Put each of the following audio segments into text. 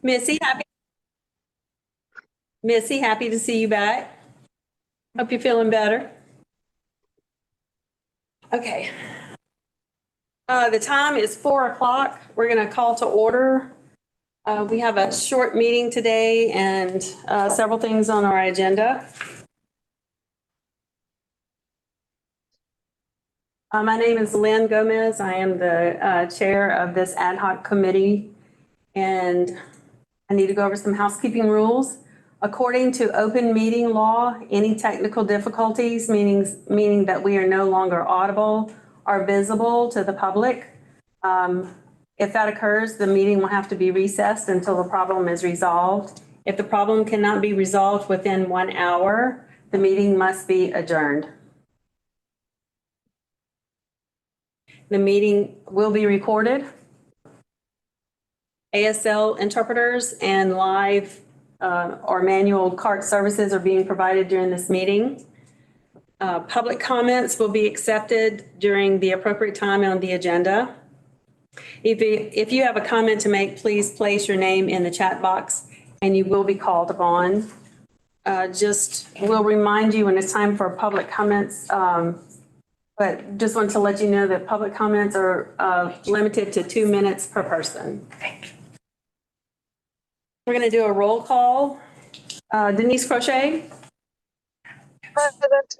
Missy, happy to see you back. Hope you're feeling better. Okay. The time is 4 o'clock. We're going to call to order. We have a short meeting today and several things on our agenda. My name is Lynn Gomez. I am the chair of this ad hoc committee, and I need to go over some housekeeping rules. According to open meeting law, any technical difficulties, meaning that we are no longer audible, are visible to the public. If that occurs, the meeting will have to be recessed until the problem is resolved. If the problem cannot be resolved within 1 hour, the meeting must be adjourned. The meeting will be recorded. ASL interpreters and live or manual cart services are being provided during this meeting. Public comments will be accepted during the appropriate time on the agenda. If you have a comment to make, please place your name in the chat box and you will be called upon. We'll remind you when it's time for public comments, but just want to let you know that public comments are limited to 2 minutes per person. We're going to do a roll call. Denise Crochet. President.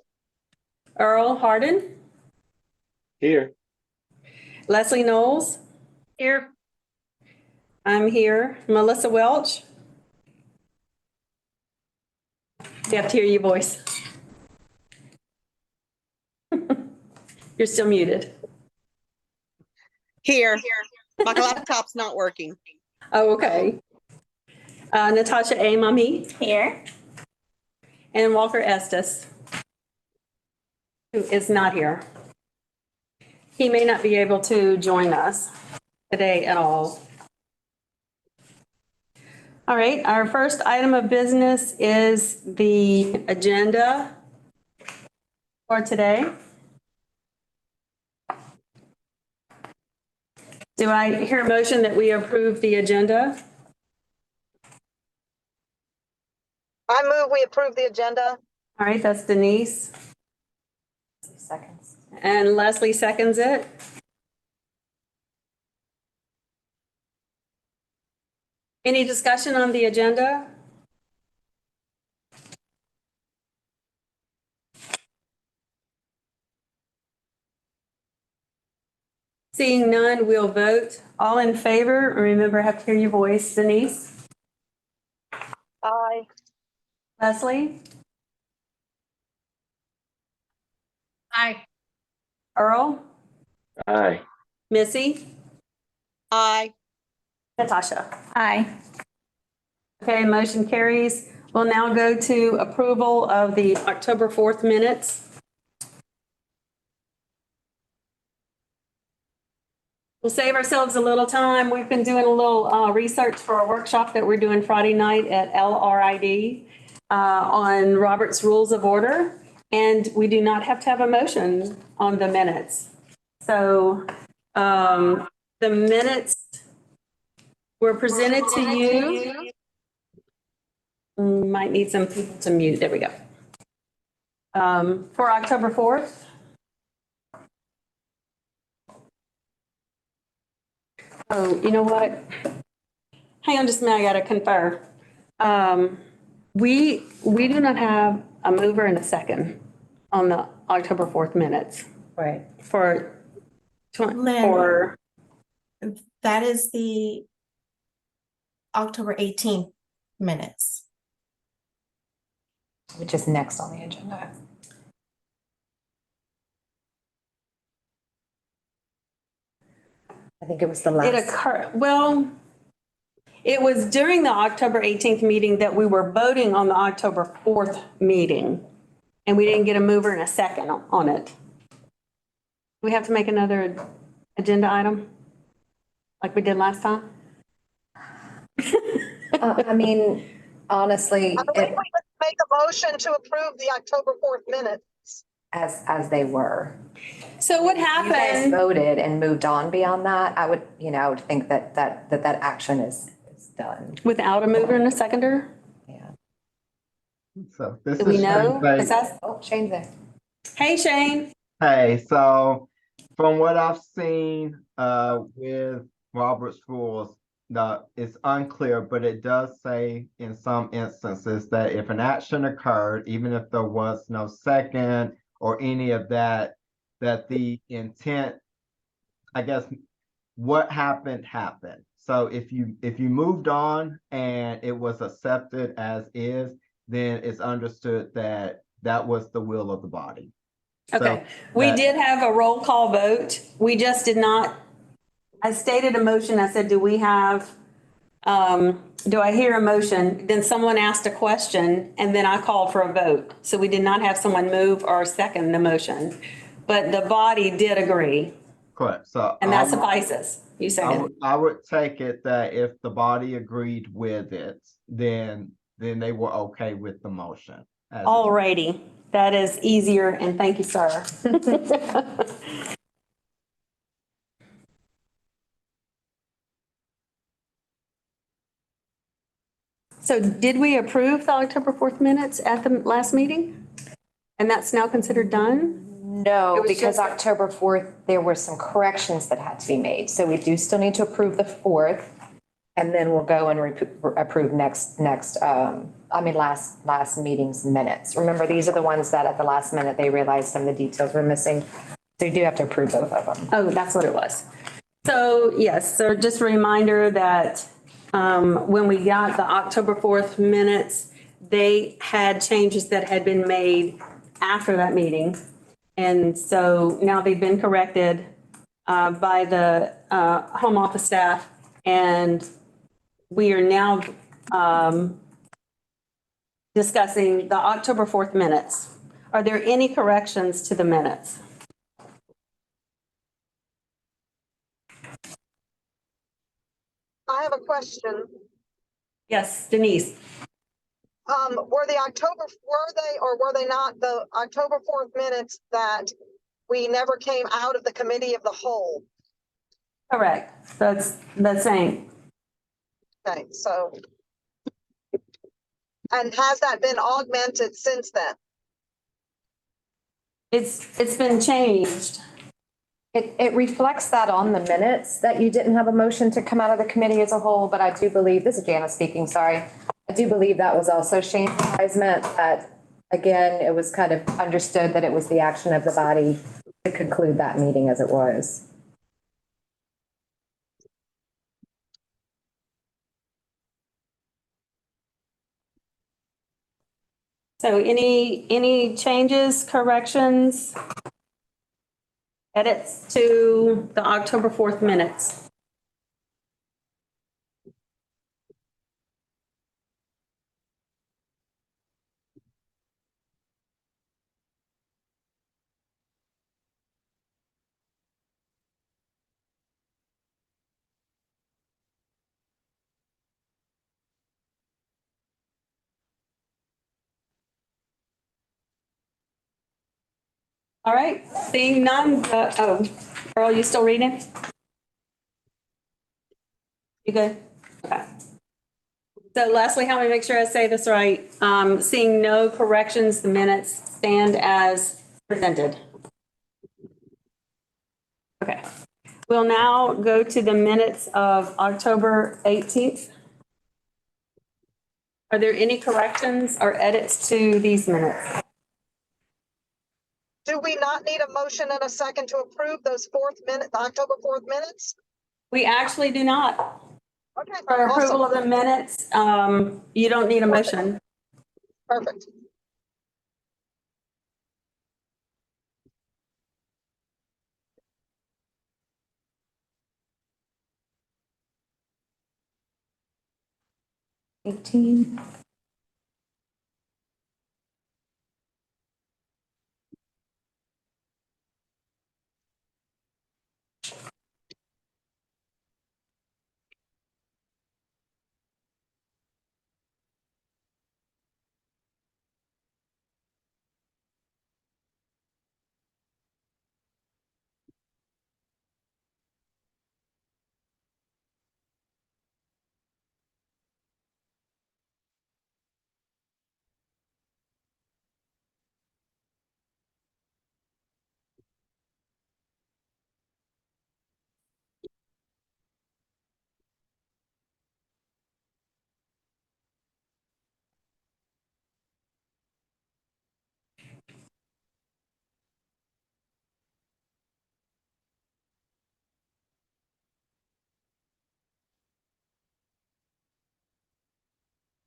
Earl Hardin. Here. Leslie Knowles. Here. I'm here. Melissa Welch. You have to hear your voice. You're still muted. Here. My laptop's not working. Oh, okay. Natasha A. Mummy. Here. And Walker Estes, who is not here. He may not be able to join us today at all. All right, our first item of business is the agenda for today. Do I hear a motion that we approve the agenda? I move we approve the agenda. All right, that's Denise. Seconds. And Leslie seconds it. Any discussion on the agenda? Seeing none, we'll vote. All in favor, remember, I have to hear your voice. Denise? Aye. Leslie? Aye. Earl? Aye. Missy? Aye. Natasha? Aye. Okay, motion carries. We'll now go to approval of the October 4th minutes. We'll save ourselves a little time. We've been doing a little research for a workshop that we're doing Friday night at LRID on Robert's Rules of Order, and we do not have to have a motion on the minutes. So the minutes were presented to you. Might need some people to mute. There we go. For October 4th. Oh, you know what? Hang on just a minute, I gotta confer. We do not have a mover and a second on the October 4th minutes Right. for That is the October 18th minutes. Which is next on the agenda. I think it was the it last. occurred, well, it was during the October 18th meeting that we were voting on the October 4th meeting, and we didn't get a mover and a second on it. We have to make another agenda item like we did last time? I mean, honestly, I believe we would make a motion to approve the October 4th minutes. as they were. So what You guys happened? voted and moved on beyond that. I would think that action is done. Without a mover and a seconder? Yeah. So this Do we is know? Shane Is Bates. that, Oh, Shane's there. hey, Shane? Hey, so from what I've seen with Robert's rules, it's unclear, but it does say in some instances that if an action occurred, even if there was no second or any of that, that the intent, I guess, what happened happened. So if you moved on and it was accepted as is, then it's understood that that was the will of the body. Okay, So we that- did have a roll call vote. We just did not, I stated a motion. I said, do we have, do I hear a motion? Then someone asked a question and then I called for a vote. So we did not have someone move or second the motion. But the body did agree, Correct, so. and that suffices. You I second. would, I would take it that if the body agreed with it, then they were okay with the motion. as it- All righty, that is easier, and thank you, sir. So did we approve the October 4th minutes at the last meeting? And that's now considered done? No, It was because just- October 4th, there were some corrections that had to be made. So we do still need to approve the 4th. And then we'll go and approve last meeting's minutes. Remember, these are the ones that at the last minute, they realized some of the details were missing. So you do have to approve both of them. Oh, that's what it was. So yes, so just a reminder that when we got the October 4th minutes, they had changes that had been made after that meeting. And so now they've been corrected by the home office staff. And we are now discussing the October 4th minutes. Are there any corrections to the minutes? I have a question. Yes, Denise? Were they or were they not the October 4th minutes that we never came out of the committee of the whole? Correct. That's the same. Okay, so. And has that been augmented since then? It's been changed. It reflects that on the minutes that you didn't have a motion to come out of the committee as a whole, but I do believe, this is Jana speaking, sorry. I do believe that was also Shane's advisement that, again, it was kind of understood that it was the action of the body to conclude that meeting as it was. So any changes, corrections, edits to the October 4th minutes? All right, seeing none, oh, Earl, you still reading? You good? Okay. So Leslie, help me make sure I say this right. Seeing no corrections, the minutes stand as presented. Okay. We'll now go to the minutes of October 18th. Are there any corrections or edits to these minutes? Do we not need a motion and a second to approve those the October 4th minutes? We actually do not. Okay, For approval awesome, of the minutes, you don't need a motion. perfect.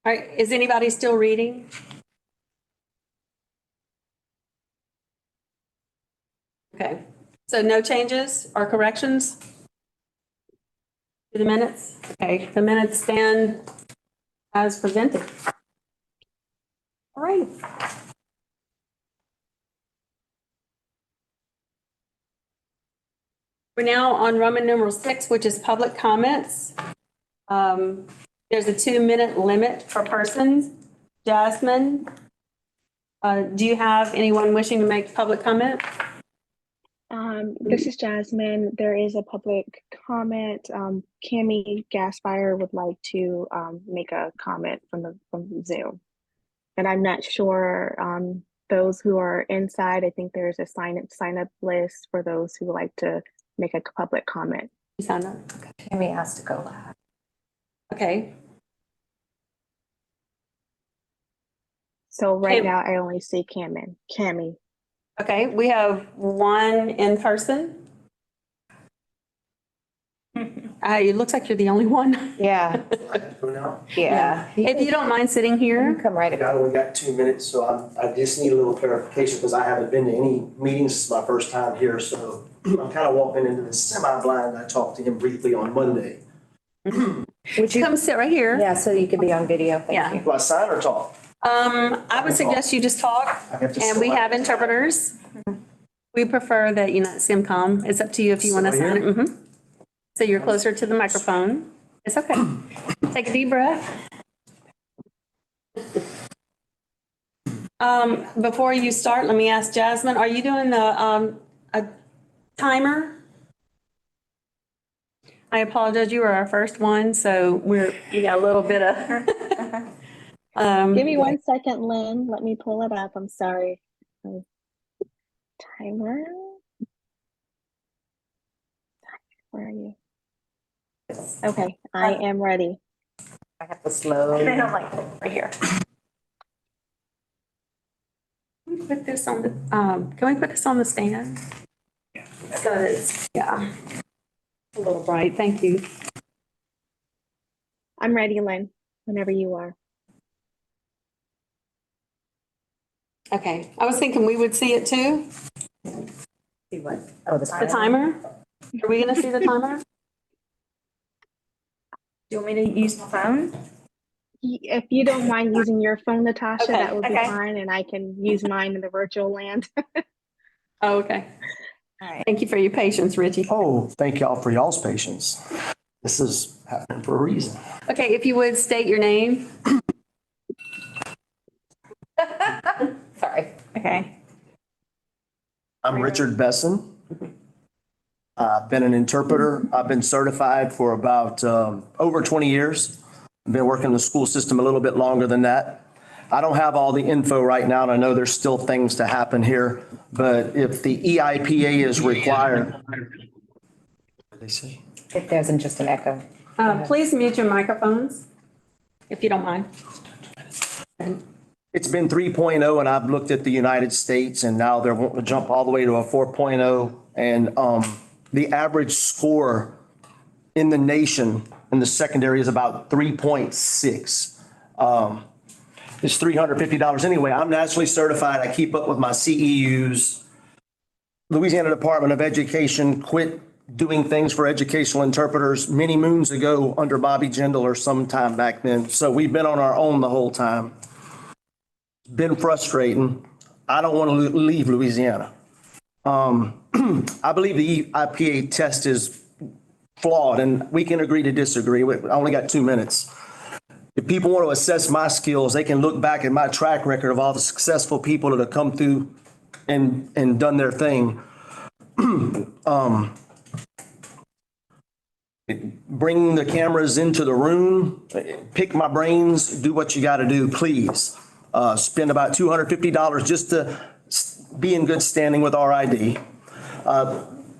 All right, is anybody still reading? Okay, so no changes or corrections to the minutes? Okay, the minutes stand as presented. All right. We're now on Roman numeral 6, which is public comments. There's a 2-minute limit per person. Jasmine, do you have anyone wishing to make public comment? This is Jasmine. There is a public comment. Cami Gasfire would like to make a comment from Zoom. And I'm not sure, those who are inside, I think there's a sign up list for those who would like to make a public comment. You signed up? Tammy has to go live. Okay. So right Cam- now I only see Cami. Okay, we have one in person. It looks like you're the only one. Yeah, yeah. If you don't mind sitting You here. come right I up. only got 2 minutes, so I just need a little clarification because I haven't been to any meetings. This is my first time here, so I'm kind of walking into this semi-blind. I talked to him briefly on Monday. Would you, Come sit right here. yeah, so you could be on video. Yeah. Thank you. Do I sign or talk? I would suggest you just talk, I have to and we have interpreters. We prefer that you not SimCom. It's up to you if you want to Sit sign right it. Mhm. So you're closer to the microphone. It's okay. Take a deep breath. Before you start, let me ask Jasmine, are you doing the, a timer? I apologize, you were our first one, so we got a little bit of. Give me 1 second, Lynn. Let me pull it up. I'm sorry. Timer. Where are you? Okay, I am ready. I have to slow. They don't like it right here. Can we put this on the, can we put this on the stand? So that it's, yeah. A little bright, thank you. I'm ready, Lynn, whenever you are. Okay, I was thinking we would see it too, See what? Oh, the the timer. Are we gonna see the timer? Do you want me to use my phone? If you don't mind using your phone, Natasha, Okay, that would be okay. fine, and I can use mine in the virtual land. Oh, okay. All right. Thank you for your patience, Richie. Oh, thank y'all for y'all's patience. This is happening for a reason. Okay, if you would state your name. Sorry. Okay. I'm Richard Besson. I've been an interpreter. I've been certified for about over 20 years. I've been working in the school system a little bit longer than that. I don't have all the info right now, and I know there's still things to happen here, but if the EIPA is required. What did they say? If there's just an echo. Please mute your microphones, if you don't mind. It's been 3.0 and I've looked at the United States and now they're wanting to jump all the way to a 4.0. And the average score in the nation in the secondary is about 3.6. It's $350 anyway. I'm nationally certified. I keep up with my CEUs. Louisiana Department of Education quit doing things for educational interpreters many moons ago under Bobby Jindal or sometime back then. So we've been on our own the whole time. Been frustrating. I don't want to leave Louisiana. I believe the EIPA test is flawed and we can agree to disagree. I only got 2 minutes. If people want to assess my skills, they can look back at my track record of all the successful people that have come through and done their thing. Bring the cameras into the room, pick my brains, do what you got to do, please. Spend about $250 just to be in good standing with RID.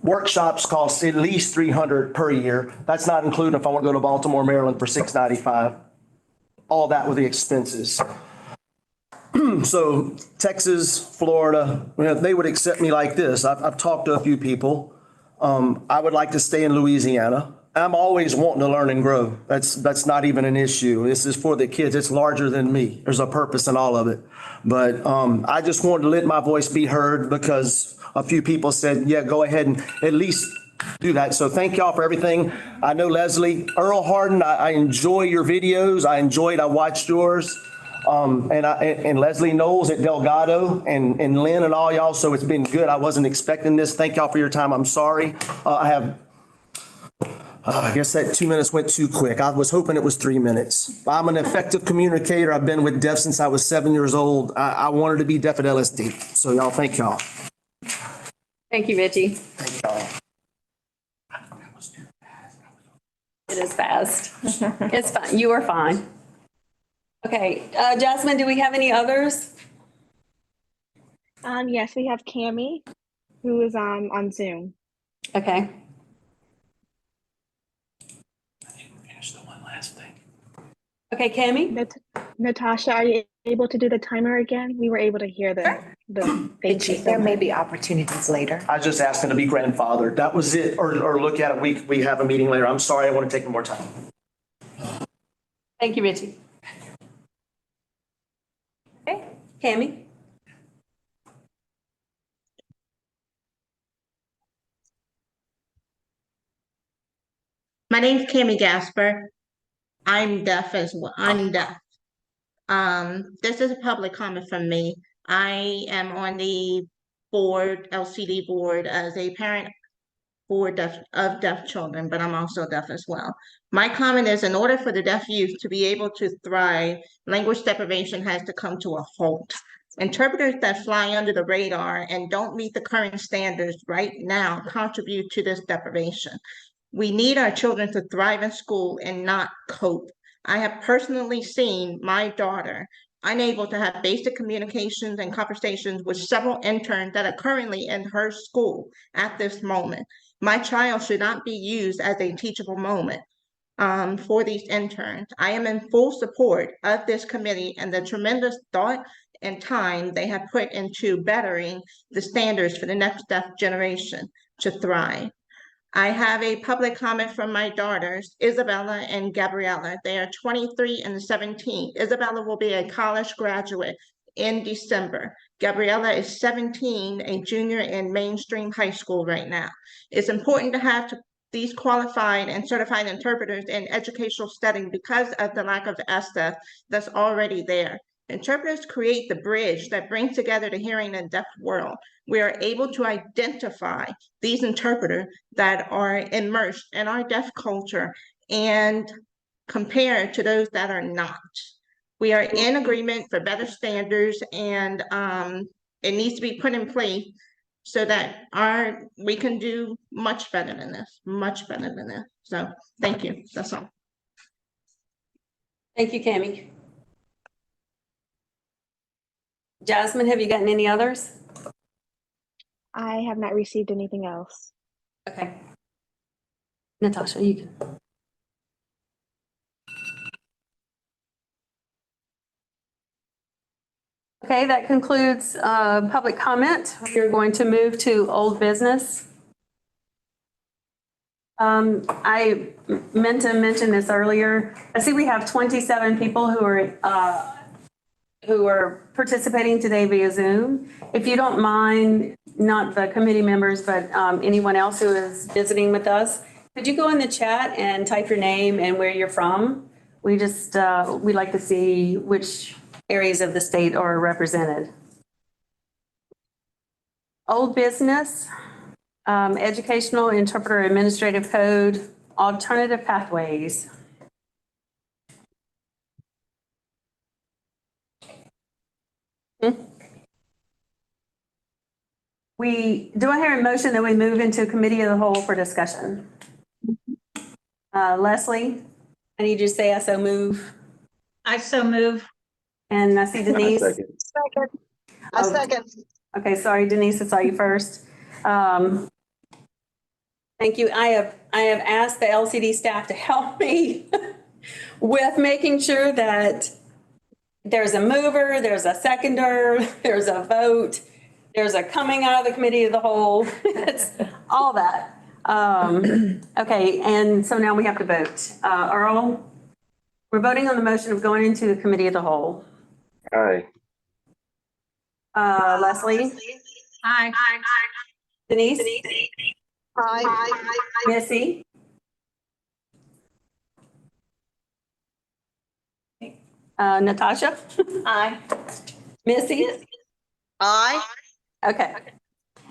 Workshops cost at least $300 per year. That's not including if I want to go to Baltimore, Maryland for $695. All that with the expenses. So Texas, Florida, they would accept me like this. I've talked to a few people. I would like to stay in Louisiana. I'm always wanting to learn and grow. That's not even an issue. This is for the kids. It's larger than me. There's a purpose in all of it. But I just wanted to let my voice be heard because a few people said, yeah, go ahead and at least do that. So thank y'all for everything. I know Leslie, Earl Harden, I enjoy your videos. I watched yours. And Leslie Knowles at Delgado and Lynn and all y'all. So it's been good. I wasn't expecting this. Thank y'all for your time. I'm sorry. I guess that 2 minutes went too quick. I was hoping it was 3 minutes. I'm an effective communicator. I've been with deaf since I was 7 years old. I wanted to be deaf at LSD. So y'all, thank y'all. Thank you, Richie. Thank y'all. It is fast. It's fine. You are fine. Okay, Jasmine, do we have any others? Yes, we have Cami, who is on Zoom. Okay. Okay, Cami? Natasha, are you able to do the timer again? We were able to hear the thank you so There may much. be opportunities later. I was just asking to be grandfathered. That was it. Or look at it. We have a meeting later. I'm sorry. I want to take more time. Thank you, Richie. Okay, Cami? My name's Cami Gasper. I'm deaf as well. I'm deaf. This is a public comment from me. I am on the board, LCD board, as a parent for deaf children, but I'm also deaf as well. My comment is, in order for the deaf youth to be able to thrive, language deprivation has to come to a halt. Interpreters that fly under the radar and don't meet the current standards right now contribute to this deprivation. We need our children to thrive in school and not cope. I have personally seen my daughter unable to have basic communications and conversations with several interns that are currently in her school at this moment. My child should not be used as a teachable moment for these interns. I am in full support of this committee and the tremendous thought and time they have put into bettering the standards for the next deaf generation to thrive. I have a public comment from my daughters, Isabella and Gabriella. They are 23 and 17. Isabella will be a college graduate in December. Gabriella is 17, a junior in mainstream high school right now. It's important to have these qualified and certified interpreters in educational setting because of the lack of ESTA that's already there. Interpreters create the bridge that brings together the hearing and deaf world. We are able to identify these interpreters that are immersed in our deaf culture and compare to those that are not. We are in agreement for better standards, and it needs to be put in place so that we can do much better than this, much better than this. So thank you. That's all. Thank you, Cami. Jasmine, have you gotten any others? I have not received anything else. Okay. Natasha, you can. Okay, that concludes public comment. We're going to move to old business. I meant to mention this earlier. I see we have 27 people who are participating today via Zoom. If you don't mind, not the committee members, but anyone else who is visiting with us, could you go in the chat and type your name and where you're from? We'd like to see which areas of the state are represented. Old business, educational interpreter administrative code, alternative pathways. Do I hear a motion that we move into committee of the whole for discussion? Leslie, I need you to say I so move. I so move. And I see Denise. Second. I second. Okay, sorry, Denise, I saw you first. Thank you. I have asked the LCD staff to help me with making sure that there's a mover, there's a seconder, there's a vote, there's a coming out of the committee of the whole. It's all that. Okay, and so now we have to vote. Earl, we're voting on the motion of going into the committee of the whole. Aye. Leslie? Aye. Denise? Aye. Missy? Natasha? Aye. Missy? Aye. Okay.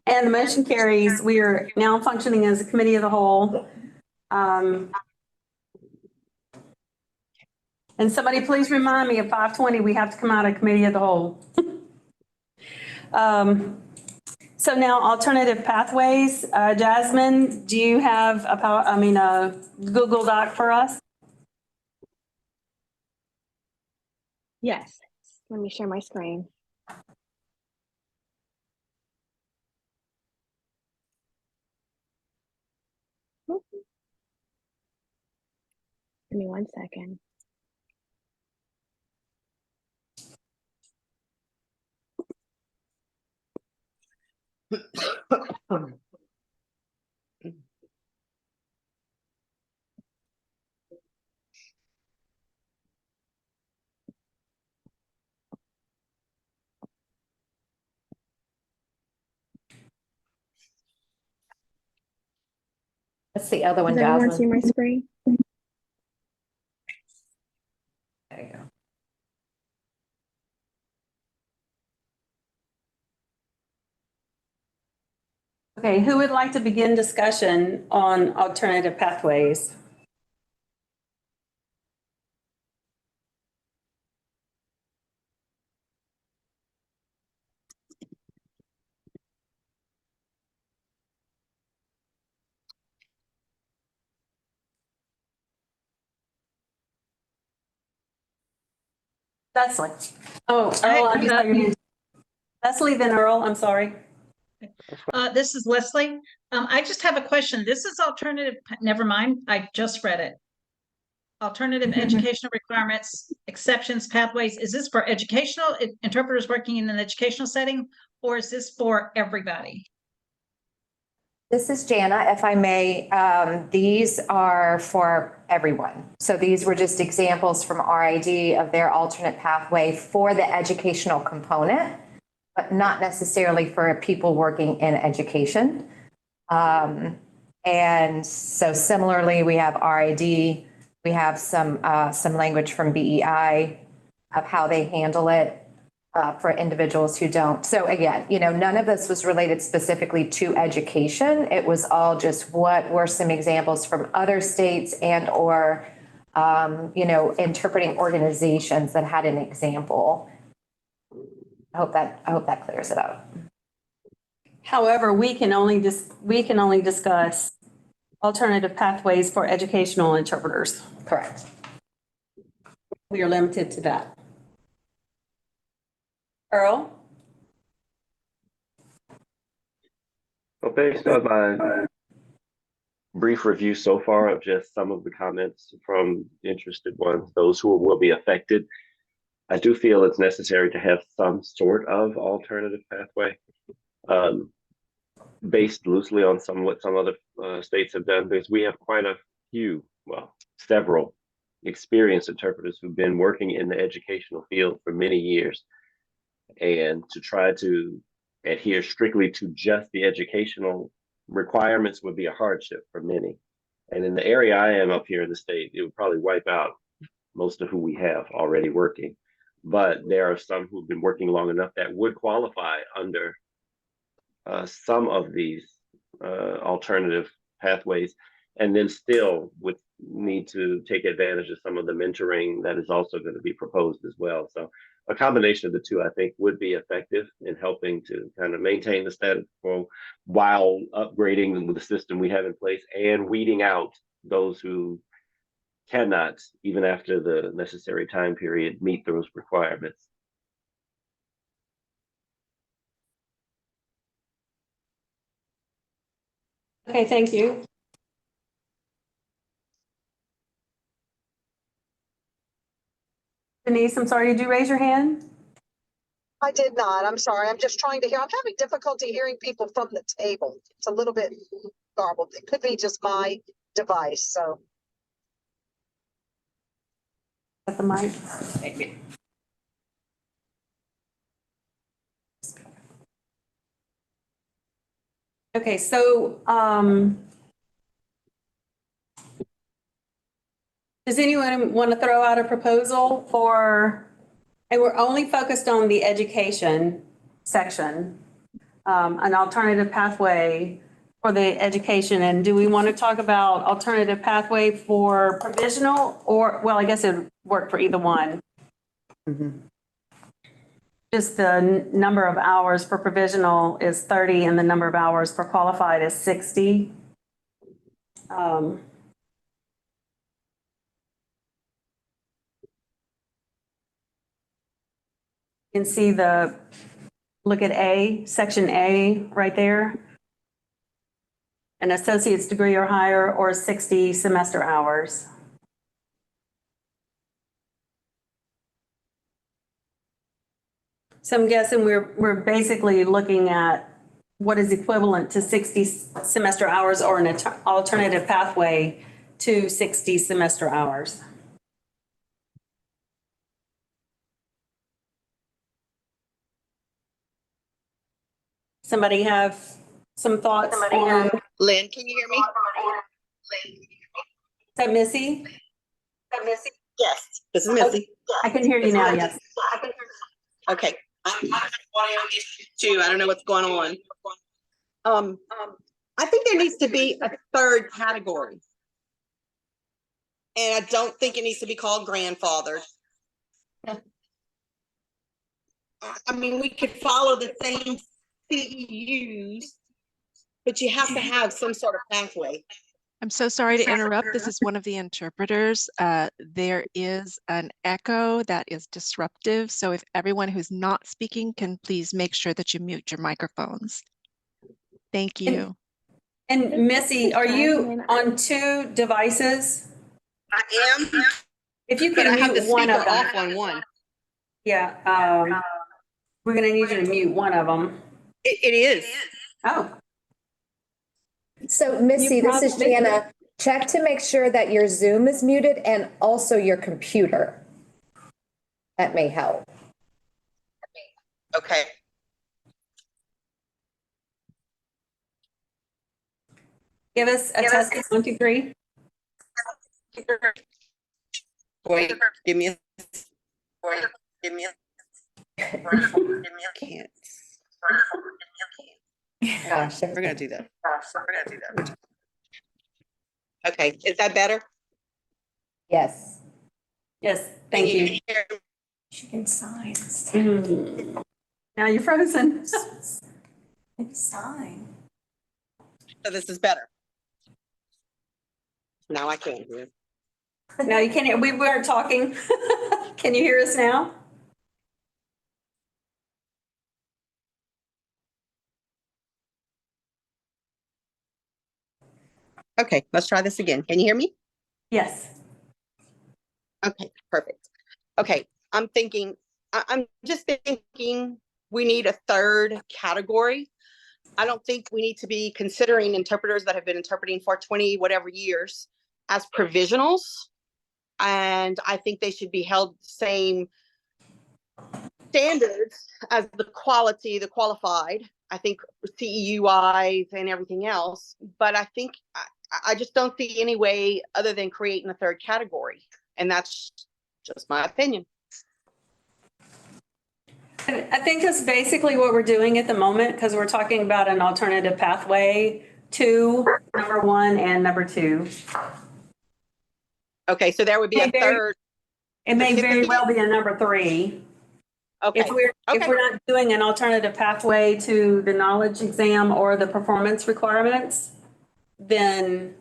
And the motion carries. We are now functioning as a committee of the whole. And somebody please remind me at 5:20, we have to come out of committee of the whole. So now alternative pathways. Jasmine, do you have a Google Doc for us? Yes, let me share my screen. Oop. Give me 1 second. That's the other one, Does everyone see Jasmine. my screen? There you go. Okay, who would like to begin discussion on alternative pathways? Leslie. Oh, Earl, I just saw your hand. Leslie, then Earl, I'm sorry. This is Leslie. I just have a question. This is alternative, never mind, I just read it. Alternative educational requirements, exceptions, pathways. Is this for educational interpreters working in an educational setting, or is this for everybody? This is Jana, if I may. These are for everyone. So these were just examples from RID of their alternate pathway for the educational component, but not necessarily for people working in education. And so similarly, we have RID, we have some language from BEI of how they handle it for individuals who don't. So again, none of this was related specifically to education. It was all just what were some examples from other states and or, interpreting organizations that had an example. I hope that clears it up. However, we can only discuss alternative pathways for educational interpreters. Correct. We are limited to that. Earl? Well, based on my brief review so far of just some of the comments from interested ones, those who will be affected, I do feel it's necessary to have some sort of alternative pathway, based loosely on what some other states have done, because we have quite a few, well, several experienced interpreters who've been working in the educational field for many years. And to try to adhere strictly to just the educational requirements would be a hardship for many. And in the area I am up here in the state, it would probably wipe out most of who we have already working. But there are some who've been working long enough that would qualify under some of these alternative pathways, and then still would need to take advantage of some of the mentoring that is also going to be proposed as well. So a combination of the two, I think, would be effective in helping to kind of maintain the status quo while upgrading the system we have in place and weeding out those who cannot, even after the necessary time period, meet those requirements. Okay, thank you. Denise, I'm sorry, did you raise your hand? I did not. I'm sorry. I'm just trying to hear. I'm having difficulty hearing people from the table. It's a little bit garbled. It could be just my device, so. At the mic. Okay, so, does anyone want to throw out a proposal for, and we're only focused on the education section, an alternative pathway for the education, and do we want to talk about alternative pathway for provisional or, well, I guess it would work for either one. Just the number of hours for provisional is 30 and the number of hours for qualified is 60. You can see look at A, section A right there. An associate's degree or higher or 60 semester hours. So I'm guessing we're basically looking at what is equivalent to 60 semester hours or an alternative pathway to 60 semester hours. Somebody have some thoughts on, Lynn, can you hear me? is that Missy? Yes, this is Missy. I can hear you now, yes. Okay. I'm having audio issues too. I don't know what's going on. I think there needs to be a third category. And I don't think it needs to be called grandfathered. I mean, we could follow the same CEUs, but you have to have some sort of pathway. I'm so sorry to interrupt. This is one of the interpreters. There is an echo that is disruptive. So if everyone who's not speaking can please make sure that you mute your microphones. Thank you. And Missy, are you on 2 devices? I am, If you but I can have the mute one speaker of them. off on one. Yeah, we're gonna need you to mute one of them. It is. Oh, So Missy, this is probably- Jana. Check to make sure that your Zoom is muted and also your computer. That may help. Okay. give us a test of 1, 2, 3. Wait, give me a. Can't. Gosh. We're gonna do that. Okay, is that better? Yes. Yes, thank Can you. hear me? She can sign. Now you're frozen. Sign. So this is better. Now I can't hear. Now you can't hear, we weren't talking. Can you hear us now? Okay, let's try this again. Can you hear me? Yes. Okay, perfect. Okay, I'm just thinking we need a third category. I don't think we need to be considering interpreters that have been interpreting for 20 whatever years as provisionals. And I think they should be held the same standards as the qualified. I think CEUIs and everything else. But I think I just don't see any way other than creating a third category. And that's just my opinion. I think that's basically what we're doing at the moment because we're talking about an alternative pathway to number 1 and number 2. Okay, so there would be a third. It may very well be a number 3. Okay. If we're not doing an alternative pathway to the knowledge exam or the performance requirements, then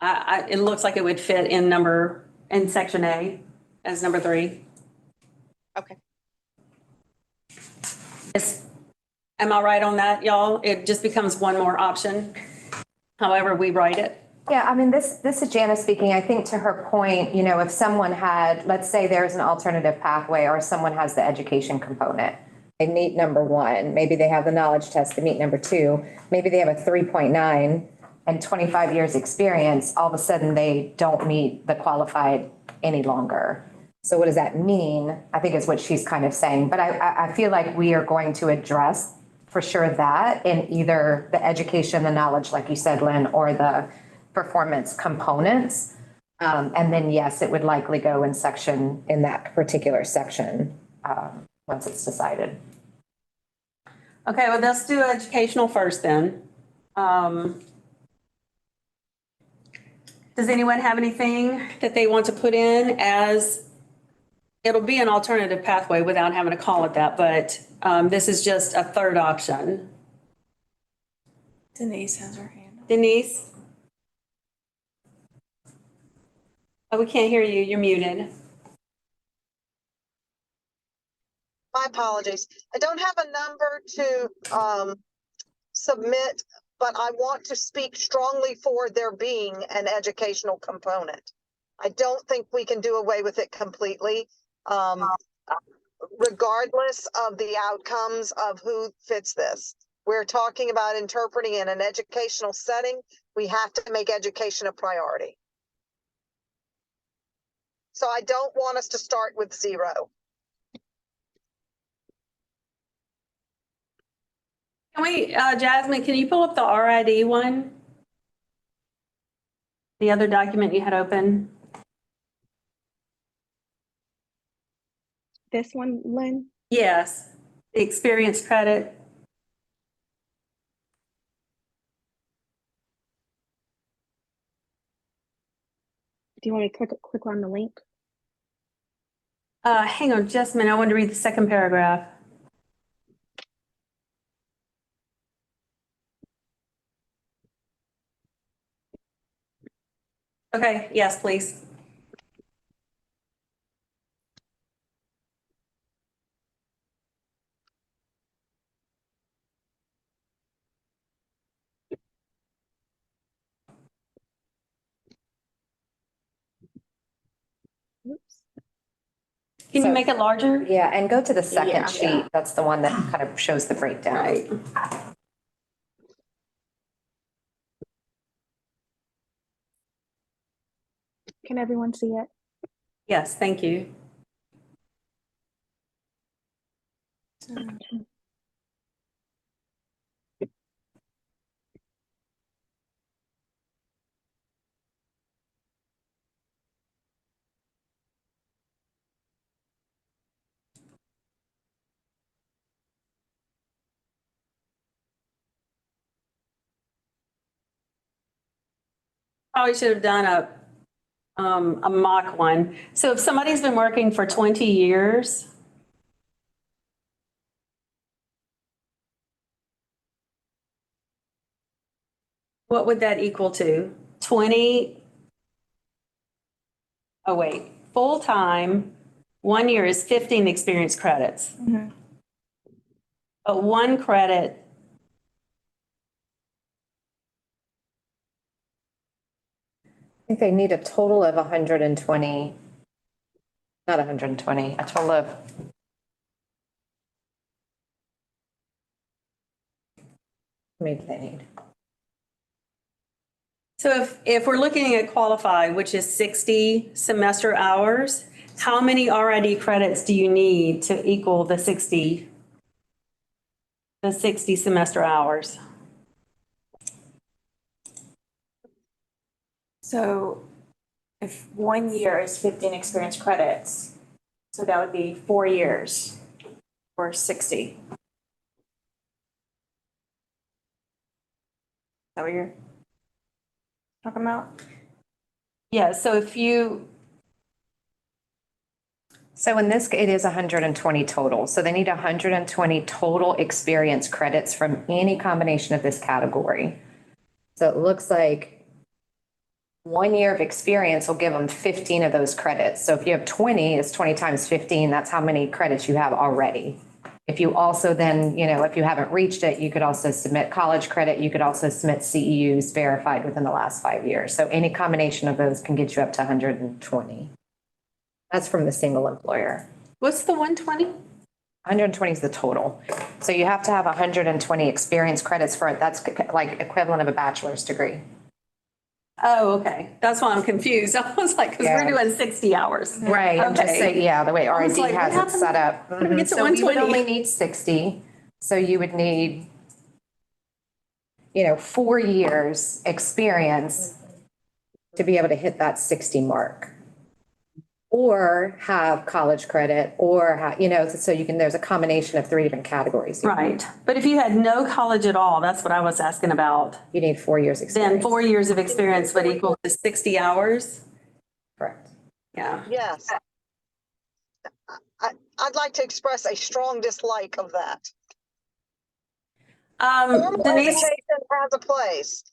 it looks like it would fit in section A as number 3. Okay. Am I right on that, y'all? It just becomes one more option, however we write it. Yeah, I mean, this is Jana speaking. I think to her point, if someone had, let's say there's an alternative pathway or someone has the education component. They meet number 1, maybe they have the knowledge test to meet number 2, maybe they have a 3.9 and 25 years experience, all of a sudden they don't meet the qualified any longer. So what does that mean? I think is what she's kind of saying, but I feel like we are going to address for sure that in either the education, the knowledge, like you said, Lynn, or the performance components. And then, yes, it would likely go in that particular section, once it's decided. Okay, well, let's do educational first then. Does anyone have anything that they want to put in as, it'll be an alternative pathway without having to call it that, but this is just a third option. Denise has her hand up. Denise? Oh, we can't hear you. You're muted. My apologies. I don't have a number to submit, but I want to speak strongly for there being an educational component. I don't think we can do away with it completely, regardless of the outcomes of who fits this. We're talking about interpreting in an educational setting. We have to make education a priority. So I don't want us to start with 0. Can we, Jasmine, can you pull up the RID one? The other document you had open? This one, Lynn? Yes, the experience credit. Do you want me to click on the link? Hang on just a minute. I want to read the second paragraph. Okay, yes, please. Can you make it larger? Yeah, and go to the second Yeah. sheet. That's the one that kind of shows the breakdown. Right. Can everyone see it? Yes, thank you. Probably should have done a mock one. So if somebody's been working for 20 years, what would that equal to? 20? Oh, wait, full-time, 1 year is 15 experience credits. But 1 credit. I think they need a total of 120, not 120, a total of. Maybe they need. So if we're looking at qualified, which is 60 semester hours, how many RID credits do you need to equal the 60 semester hours? So if 1 year is 15 experience credits, so that would be 4 years or 60. Is that what you're talking about? Yeah, so if you, So in this, it is 120 total. So they need 120 total experience credits from any combination of this category. So it looks like 1 year of experience will give them 15 of those credits. So if you have 20, it's 20 times 15. That's how many credits you have already. If you also then, if you haven't reached it, you could also submit college credit. You could also submit CEUs verified within the last 5 years. So any combination of those can get you up to 120. That's from the single employer. what's the 120? 120 is the total. So you have to have 120 experience credits for it. That's like equivalent of a bachelor's degree. Oh, okay. That's why I'm confused. I was like, because we're Yeah. doing 60 hours. Right, I'm just Okay. saying, yeah, the way I was RID like, what has it happened? set up. How did we get to So we would 120? only need 60, so you would need, 4 years experience to be able to hit that 60 mark. Or have college credit, or so you can, there's a combination of 3 different categories. Right. But if you had no college at all, that's what I was asking about. You need 4 years Then experience. 4 years of experience would equal to 60 hours. Correct. Yeah. Yes. I'd like to express a strong dislike of that. Formal Denise, education has a place.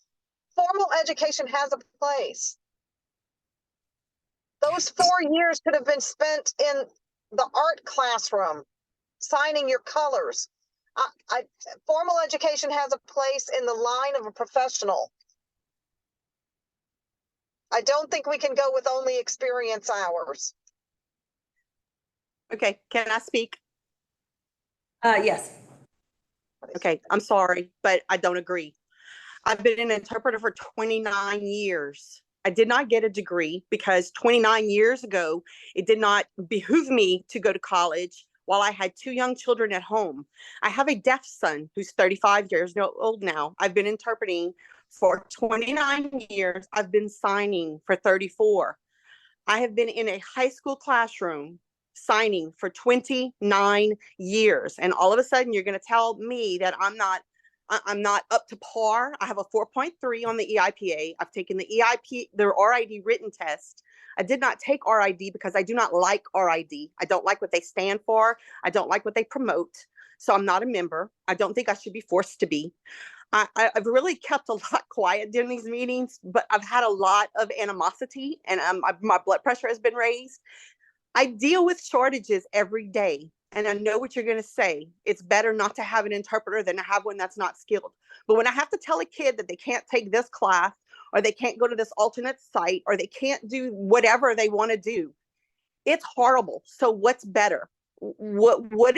Formal education has a place. Those 4 years could have been spent in the art classroom, signing your colors. Formal education has a place in the line of a professional. I don't think we can go with only experience hours. Okay, can I speak? yes. Okay, I'm sorry, but I don't agree. I've been an interpreter for 29 years. I did not get a degree because 29 years ago, it did not behoove me to go to college while I had 2 young children at home. I have a deaf son who's 35 years old now. I've been interpreting for 29 years. I've been signing for 34. I have been in a high school classroom signing for 29 years. And all of a sudden, you're going to tell me that I'm not up to par. I have a 4.3 on the EIPA. I've taken the RID written test. I did not take RID because I do not like RID. I don't like what they stand for. I don't like what they promote. So I'm not a member. I don't think I should be forced to be. I've really kept a lot quiet during these meetings, but I've had a lot of animosity and my blood pressure has been raised. I deal with shortages every day. And I know what you're going to say. It's better not to have an interpreter than to have one that's not skilled. But when I have to tell a kid that they can't take this class, or they can't go to this alternate site, or they can't do whatever they want to do, it's horrible. So what's better? What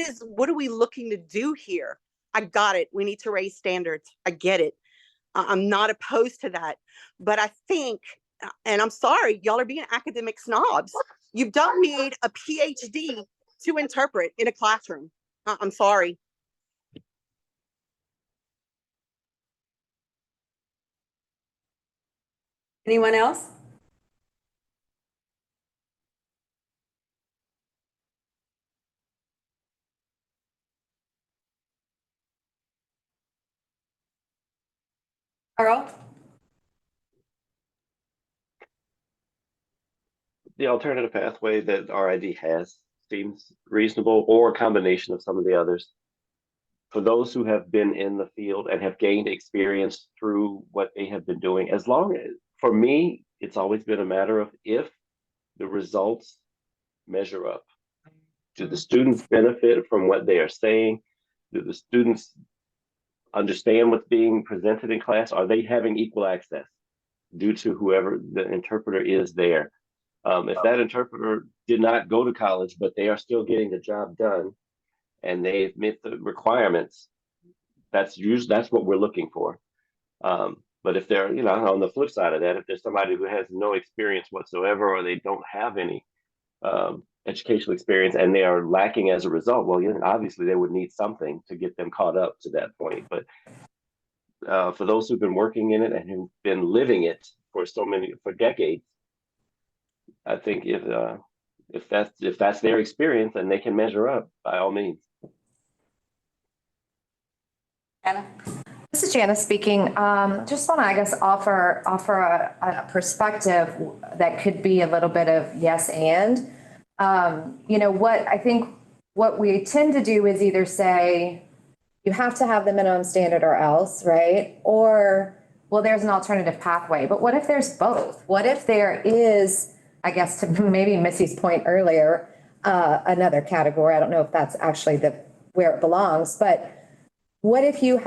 are we looking to do here? I got it. We need to raise standards. I get it. I'm not opposed to that. But I think, and I'm sorry, y'all are being academic snobs. You don't need a PhD to interpret in a classroom. I'm sorry. Anyone else? Carl? The alternative pathway that RID has seems reasonable, or a combination of some of the others. For those who have been in the field and have gained experience through what they have been doing, as long as, for me, it's always been a matter of if the results measure up. Do the students benefit from what they are saying? Do the students understand what's being presented in class? Are they having equal access due to whoever the interpreter is there? If that interpreter did not go to college, but they are still getting the job done and they meet the requirements, that's what we're looking for. But if they're, on the flip side of that, if there's somebody who has no experience whatsoever, or they don't have any educational experience and they are lacking as a result, well, obviously they would need something to get them caught up to that point. But for those who've been working in it and who've been living it for decades, I think if that's their experience and they can measure up, by all means. Anna? This is Janice speaking. Just want to, I guess, offer a perspective that could be a little bit of yes and. What we tend to do is either say, you have to have the minimum standard or else, right? Or, well, there's an alternative pathway. But what if there's both? What if there is, I guess, to maybe Missy's point earlier, another category? I don't know if that's actually where it belongs, but what if you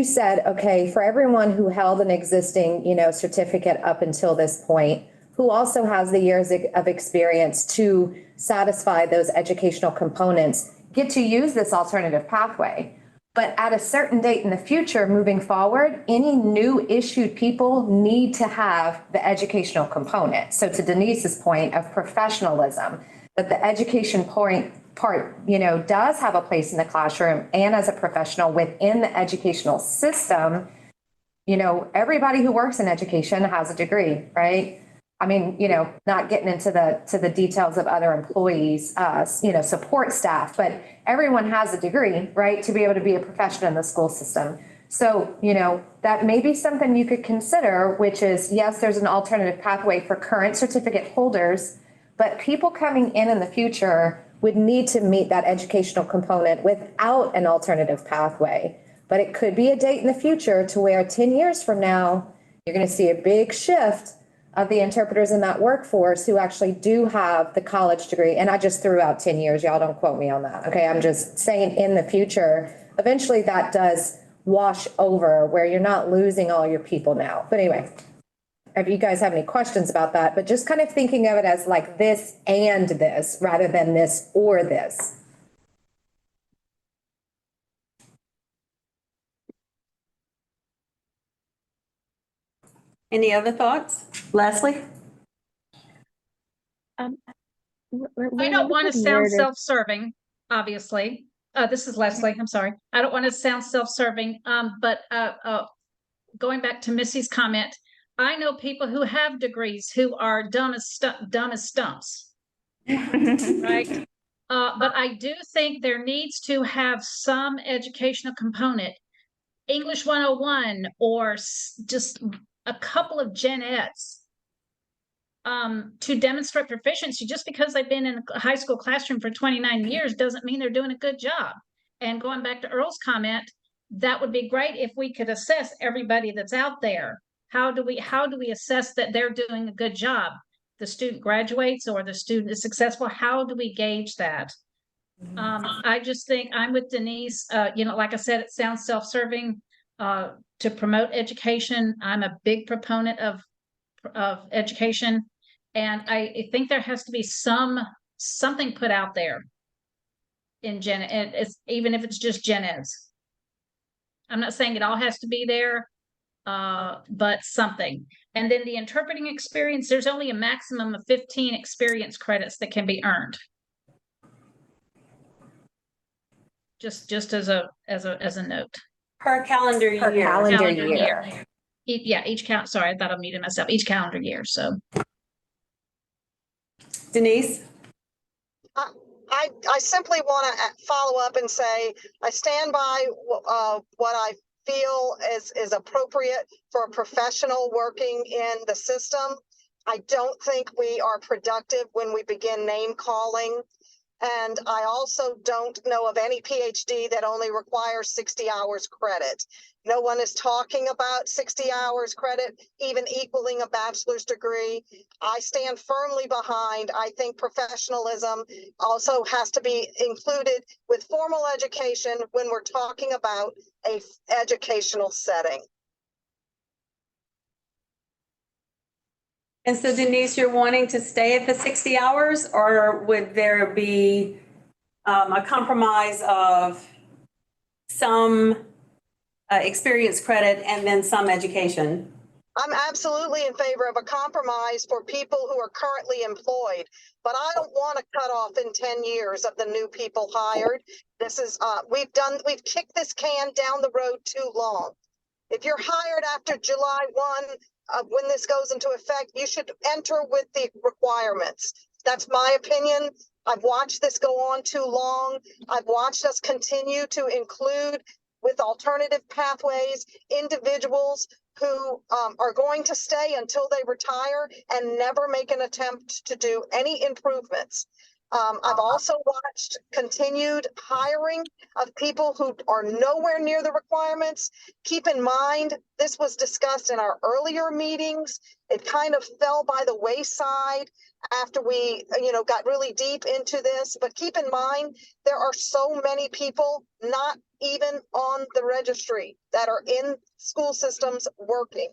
said, okay, for everyone who held an existing, certificate up until this point, who also has the years of experience to satisfy those educational components, get to use this alternative pathway. But at a certain date in the future, moving forward, any new issued people need to have the educational component. So to Denise's point of professionalism, that the education part, does have a place in the classroom and as a professional within the educational system. Everybody who works in education has a degree, right? I mean, not getting into the details of other employees, support staff, but everyone has a degree, right, to be able to be a professional in the school system. So, that may be something you could consider, which is, yes, there's an alternative pathway for current certificate holders, but people coming in the future would need to meet that educational component without an alternative pathway. But it could be a date in the future to where 10 years from now, you're going to see a big shift of the interpreters in that workforce who actually do have the college degree. And I just threw out 10 years. Y'all don't quote me on that. Okay. I'm just saying in the future, eventually that does wash over where you're not losing all your people now. But anyway, if you guys have any questions about that, but just kind of thinking of it as like this and this rather than this or this. Any other thoughts? Leslie? I don't want to sound self-serving, obviously. This is Leslie, I'm sorry. I don't want to sound self-serving, but going back to Missy's comment, I know people who have degrees who are dumb as stumps, right? But I do think there needs to have some educational component, English 101, or just a couple of gen eds to demonstrate proficiency. Just because they've been in a high school classroom for 29 years doesn't mean they're doing a good job. And going back to Earl's comment, that would be great if we could assess everybody that's out there. How do we assess that they're doing a good job? The student graduates or the student is successful. How do we gauge that? I just think I'm with Denise. Like I said, it sounds self-serving to promote education. I'm a big proponent of education. And I think there has to be something put out there in gen ed, even if it's just gen eds. I'm not saying it all has to be there, but something. And then the interpreting experience, there's only a maximum of 15 experience credits that can be earned. Just as a note. Per calendar year. Per calendar year. Yeah, sorry, I thought I muted myself. Each calendar year, so. Denise? I simply want to follow up and say, I stand by what I feel is appropriate for a professional working in the system. I don't think we are productive when we begin name calling. And I also don't know of any PhD that only requires 60 hours credit. No one is talking about 60 hours credit, even equaling a bachelor's degree. I stand firmly behind. I think professionalism also has to be included with formal education when we're talking about an educational setting. And so Denise, you're wanting to stay at the 60 hours, or would there be a compromise of some experience credit and then some education? I'm absolutely in favor of a compromise for people who are currently employed, but I don't want to cut off in 10 years of the new people hired. This is, we've kicked this can down the road too long. If you're hired after July 1, when this goes into effect, you should enter with the requirements. That's my opinion. I've watched this go on too long. I've watched us continue to include with alternative pathways individuals who are going to stay until they retire and never make an attempt to do any improvements. I've also watched continued hiring of people who are nowhere near the requirements. Keep in mind, this was discussed in our earlier meetings. It kind of fell by the wayside after we, got really deep into this. But keep in mind, there are so many people not even on the registry that are in school systems working.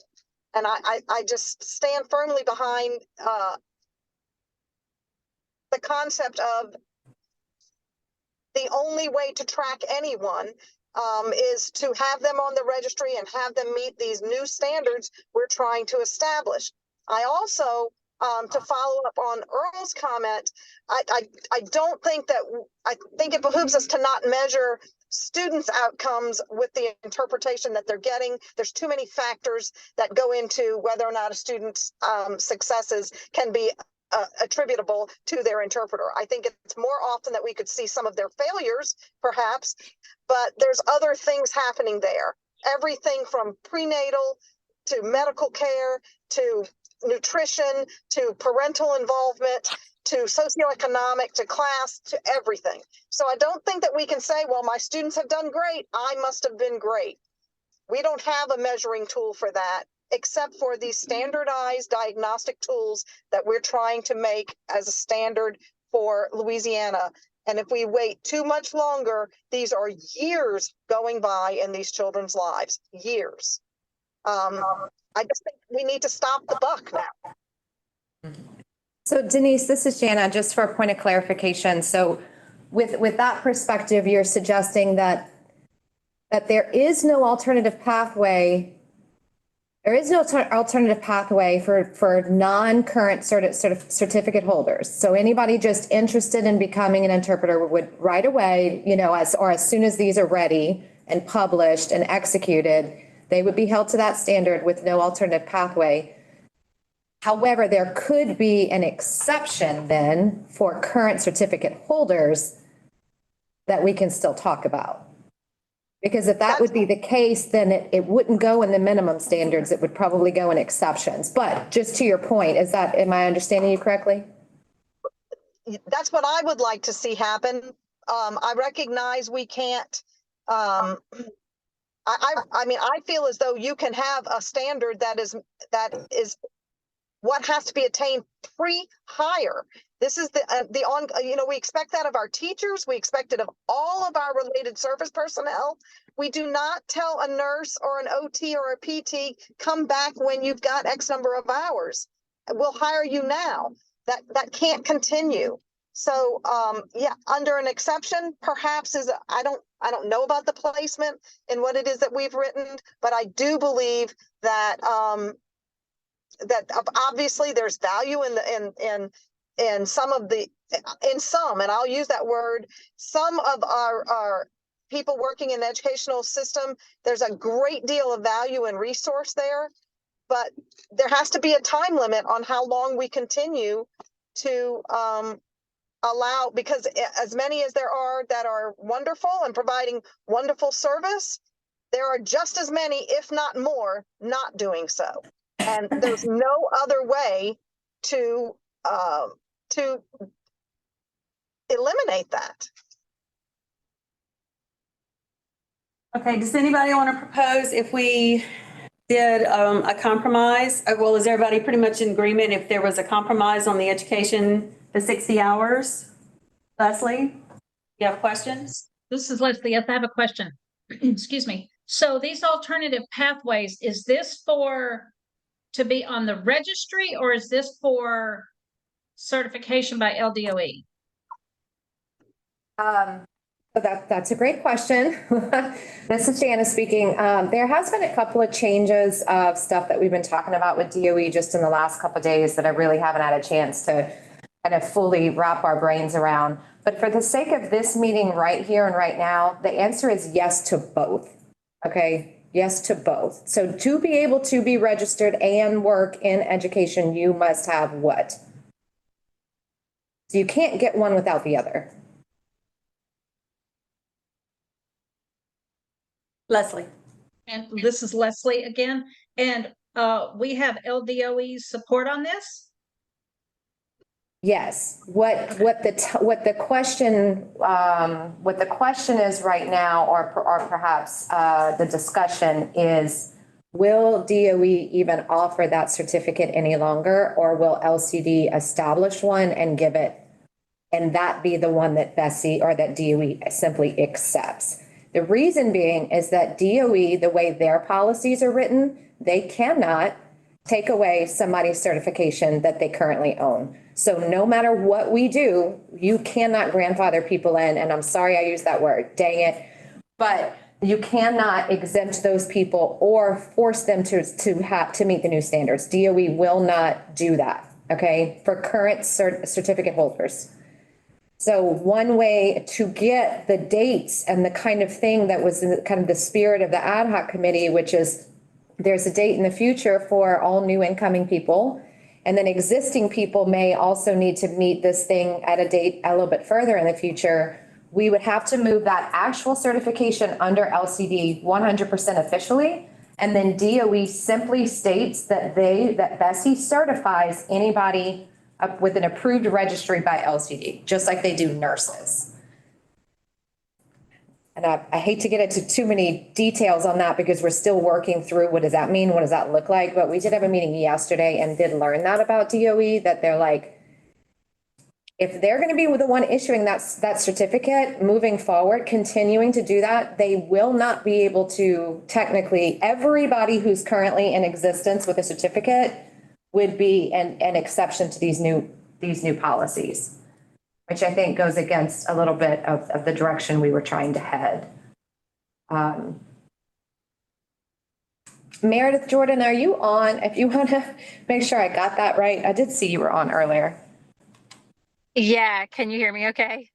And I just stand firmly behind the concept of the only way to track anyone is to have them on the registry and have them meet these new standards we're trying to establish. I also, to follow up on Earl's comment, I don't think that, I think it behooves us to not measure students' outcomes with the interpretation that they're getting. There's too many factors that go into whether or not a student's successes can be attributable to their interpreter. I think it's more often that we could see some of their failures, perhaps, but there's other things happening there. Everything from prenatal to medical care to nutrition to parental involvement to socioeconomic to class to everything. So I don't think that we can say, well, my students have done great, I must have been great. We don't have a measuring tool for that, except for these standardized diagnostic tools that we're trying to make as a standard for Louisiana. And if we wait too much longer, these are years going by in these children's lives, years. I just think we need to stop the buck now. So Denise, this is Jana, just for a point of clarification. So with that perspective, you're suggesting that there is no alternative pathway. There is no alternative pathway for non-current certificate holders. So anybody just interested in becoming an interpreter would right away, as soon as these are ready and published and executed, they would be held to that standard with no alternative pathway. However, there could be an exception then for current certificate holders that we can still talk about. Because if that would be the case, then it wouldn't go in the minimum standards, it would probably go in exceptions. But just to your point, am I understanding you correctly? That's what I would like to see happen. I recognize we can't, I mean, I feel as though you can have a standard that is what has to be attained pre-hire. This is we expect that of our teachers. We expect it of all of our related service personnel. We do not tell a nurse or an OT or a PT, come back when you've got X number of hours. We'll hire you now. That can't continue. So, under an exception, perhaps I don't know about the placement and what it is that we've written, but I do believe that, that obviously there's value in some, and I'll use that word, some of our people working in the educational system, there's a great deal of value and resource there, but there has to be a time limit on how long we continue to allow, because as many as there are that are wonderful and providing wonderful service, there are just as many, if not more, not doing so. And there's no other way to eliminate that. Okay, does anybody want to propose if we did a compromise? Well, is everybody pretty much in agreement if there was a compromise on the education, the 60 hours? Leslie, you have questions? This is Leslie. Yes, I have a question. Excuse me. So these alternative pathways, is this to be on the registry, or is this for certification by LDOE? That's a great question. This is Jana speaking. There has been a couple of changes of stuff that we've been talking about with DOE just in the last couple of days that I really haven't had a chance to kind of fully wrap our brains around. But for the sake of this meeting right here and right now, the answer is yes to both. Okay. Yes to both. So to be able to be registered and work in education, you must have what? So you can't get one without the other. Leslie. And this is Leslie again. And we have LDOE support on this? Yes. What the question is right now, or perhaps the discussion is, will DOE even offer that certificate any longer, or will LCD establish one and give it, and that be the one that Bessie or that DOE simply accepts? The reason being is that DOE, the way their policies are written, they cannot take away somebody's certification that they currently own. So no matter what we do, you cannot grandfather people in, and I'm sorry I used that word, dang it. But You cannot exempt those people or force them to meet the new standards. DOE will not do that, okay, for current certificate holders. So one way to get the dates and the kind of thing that was in kind of the spirit of the ad hoc committee, which is there's a date in the future for all new incoming people. And then existing people may also need to meet this thing at a date a little bit further in the future. We would have to move that actual certification under LCD 100% officially. And then DOE simply states that Bessie certifies anybody with an approved registry by LCD, just like they do nurses. And I hate to get into too many details on that because we're still working through what does that mean? What does that look like? But we did have a meeting yesterday and did learn that about DOE, that they're like, if they're going to be the one issuing that certificate moving forward, continuing to do that, they will not be able to technically, everybody who's currently in existence with a certificate would be an exception to these new policies, which I think goes against a little bit of the direction we were trying to head. Meredith Jordan, are you on? If you want to make sure I got that right, I did see you were on earlier. Yeah, can you hear me okay?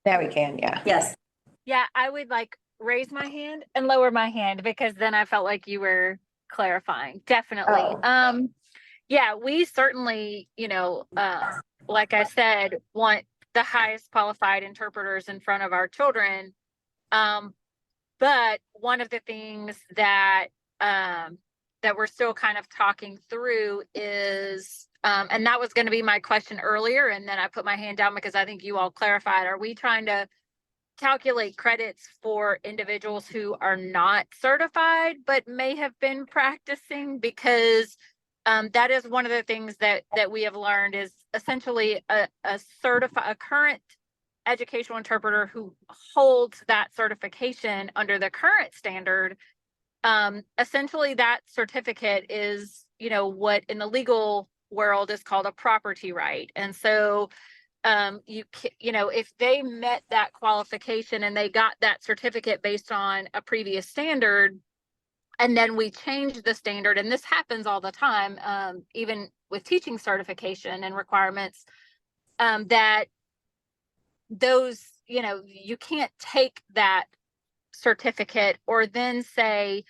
Now we can, yeah. Yes. Yeah, I would like raise my hand and lower my hand because then I felt like you were clarifying. Definitely. Oh. Yeah, we certainly, like I said, want the highest qualified interpreters in front of our children. But one of the things that we're still kind of talking through is, and that was going to be my question earlier, and then I put my hand down because I think you all clarified, are we trying to calculate credits for individuals who are not certified but may have been practicing? Because that is one of the things that we have learned is essentially a current educational interpreter who holds that certification under the current standard. Essentially that certificate is, what in the legal world is called a property right. And so, if they met that qualification and they got that certificate based on a previous standard, and then we change the standard, and this happens all the time, even with teaching certification and requirements, that those, you can't take that certificate or then say,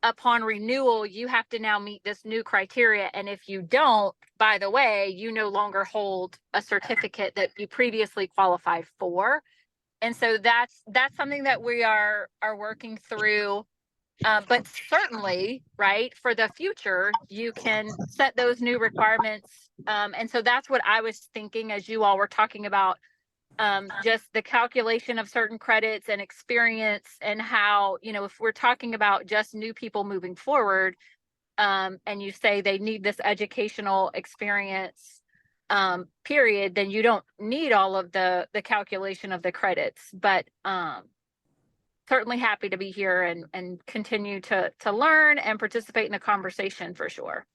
upon renewal, you have to now meet this new criteria. And if you don't, by the way, you no longer hold a certificate that you previously qualified for. And so that's something that we are working through. But certainly, right, for the future, you can set those new requirements. And so that's what I was thinking as you all were talking about, just the calculation of certain credits and experience and how, if we're talking about just new people moving forward, and you say they need this educational experience, period, then you don't need all of the calculation of the credits. But certainly happy to be here and continue to learn and participate in the conversation for sure.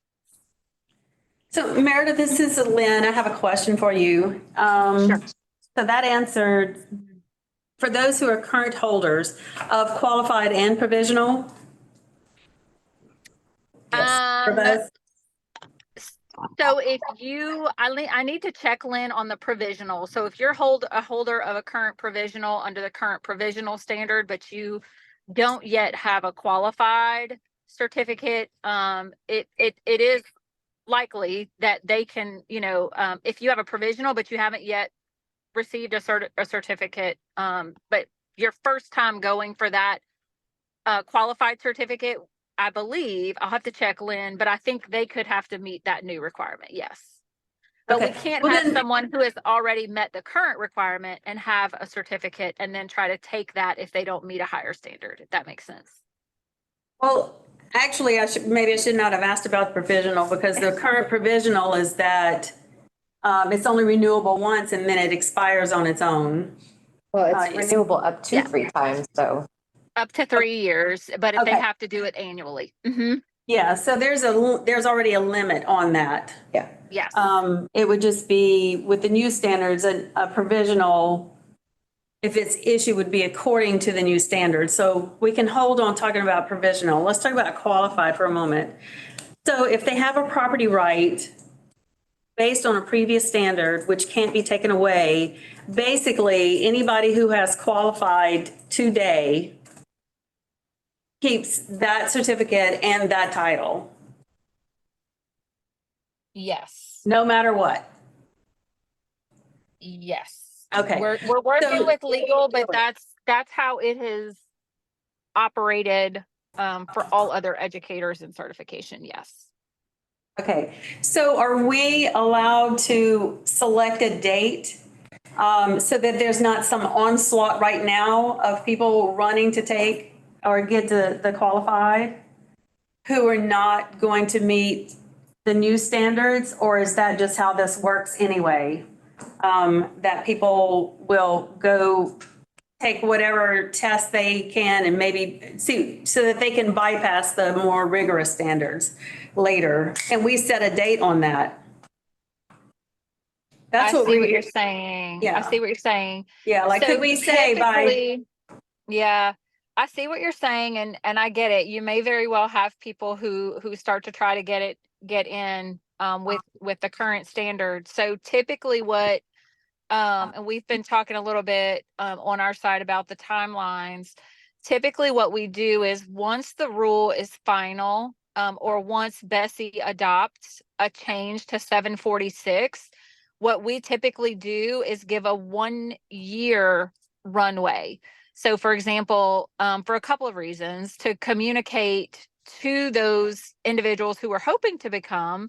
So Meredith, this is Lynn. I have a question for you. Sure. So that answered, for those who are current holders of qualified and provisional? For both? So if I need to check, Lynn, on the provisional. So if you're a holder of a current provisional under the current provisional standard, but you don't yet have a qualified certificate, it is likely that they can, if you have a provisional, but you haven't yet received a certificate, but your first time going for that qualified certificate, I believe, I'll have to check, Lynn, but I think they could have to meet that new requirement, yes. But we can't have someone who has already met the current requirement and have a certificate and then try to take that if they don't meet a higher standard, if that makes sense. Well, actually, I should not have asked about the provisional, because the current provisional is that it's only renewable once and then it expires on its own. Well, it's renewable up to 3 times, so. Up to 3 years, but if they have to do it annually. Mm-hmm. Yeah, so there's already a limit on that. Yeah. Yes. It would just be with the new standards, a provisional if its issue would be according to the new standard. So we can hold on talking about provisional. Let's talk about qualified for a moment. So if they have a property right based on a previous standard, which can't be taken away, basically, anybody who has qualified today keeps that certificate and that title, Yes, no matter what. yes. Okay. We're working So- with legal, but that's how it has operated for all other educators in certification, yes. Okay, so are we allowed to select a date so that there's not some onslaught right now of people running to take or get the qualified who are not going to meet the new standards? Or is that just how this works anyway? That people will go take whatever test they can and maybe see, so that they can bypass the more rigorous standards later. And we set a date on that. That's I what see what we, you're saying. Yeah. I see what you're saying. yeah, like, So could we say by, typically- Yeah, I see what you're saying, and I get it. You may very well have people who start to try to get in with the current standard. So typically what and we've been talking a little bit on our side about the timelines. Typically what we do is once the rule is final, or once Bessie adopts a change to 746, what we typically do is give a 1-year runway. So for example, for a couple of reasons, to communicate to those individuals who are hoping to become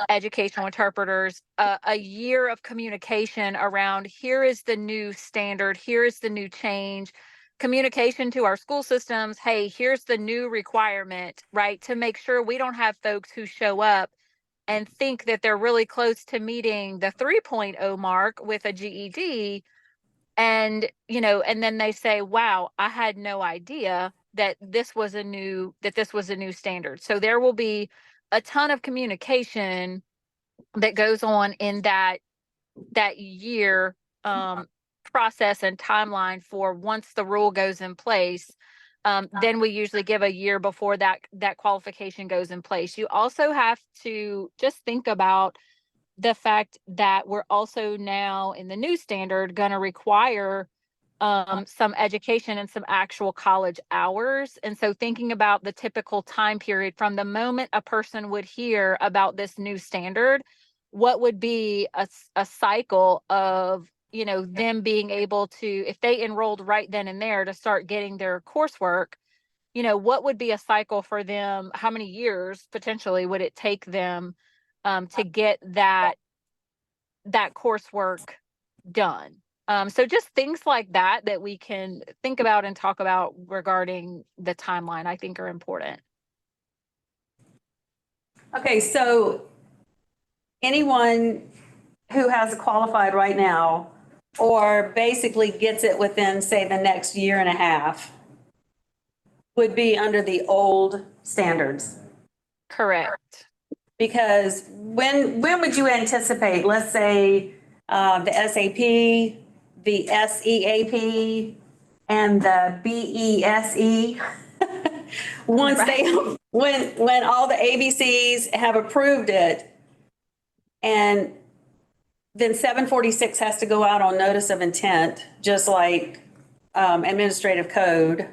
educational interpreters, a year of communication around here is the new standard, here is the new change, communication to our school systems. Hey, here's the new requirement, right? To make sure we don't have folks who show up and think that they're really close to meeting the 3.0 mark with a GED. And, and then they say, wow, I had no idea that this was a new standard. So there will be a ton of communication that goes on in that year process and timeline for once the rule goes in place. Then we usually give a year before that qualification goes in place. You also have to just think about the fact that we're also now in the new standard going to require some education and some actual college hours. And so thinking about the typical time period from the moment a person would hear about this new standard, what would be a cycle of, them being able to, if they enrolled right then and there to start getting their coursework, what would be a cycle for them? How many years potentially would it take them to get that coursework done? So just things like that we can think about and talk about regarding the timeline, I think are important. okay, so anyone who has qualified right now or basically gets it within, say, the next year and a half would be under the old standards. Correct. Because when would you anticipate, let's say, the SAP, the SEAP, and the BESE? Once when all the ABCs have approved it, and then 746 has to go out on notice of intent, just like administrative code.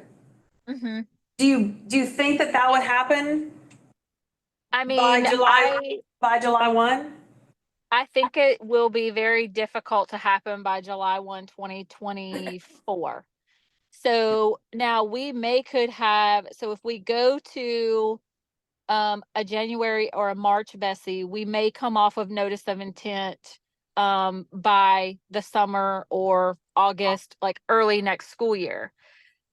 Mm-hmm. Do you think that would happen? I mean, by July 1? I think it will be very difficult to happen by July 1, 2024. So now so if we go to a January or a March Bessie, we may come off of notice of intent by the summer or August, like early next school year.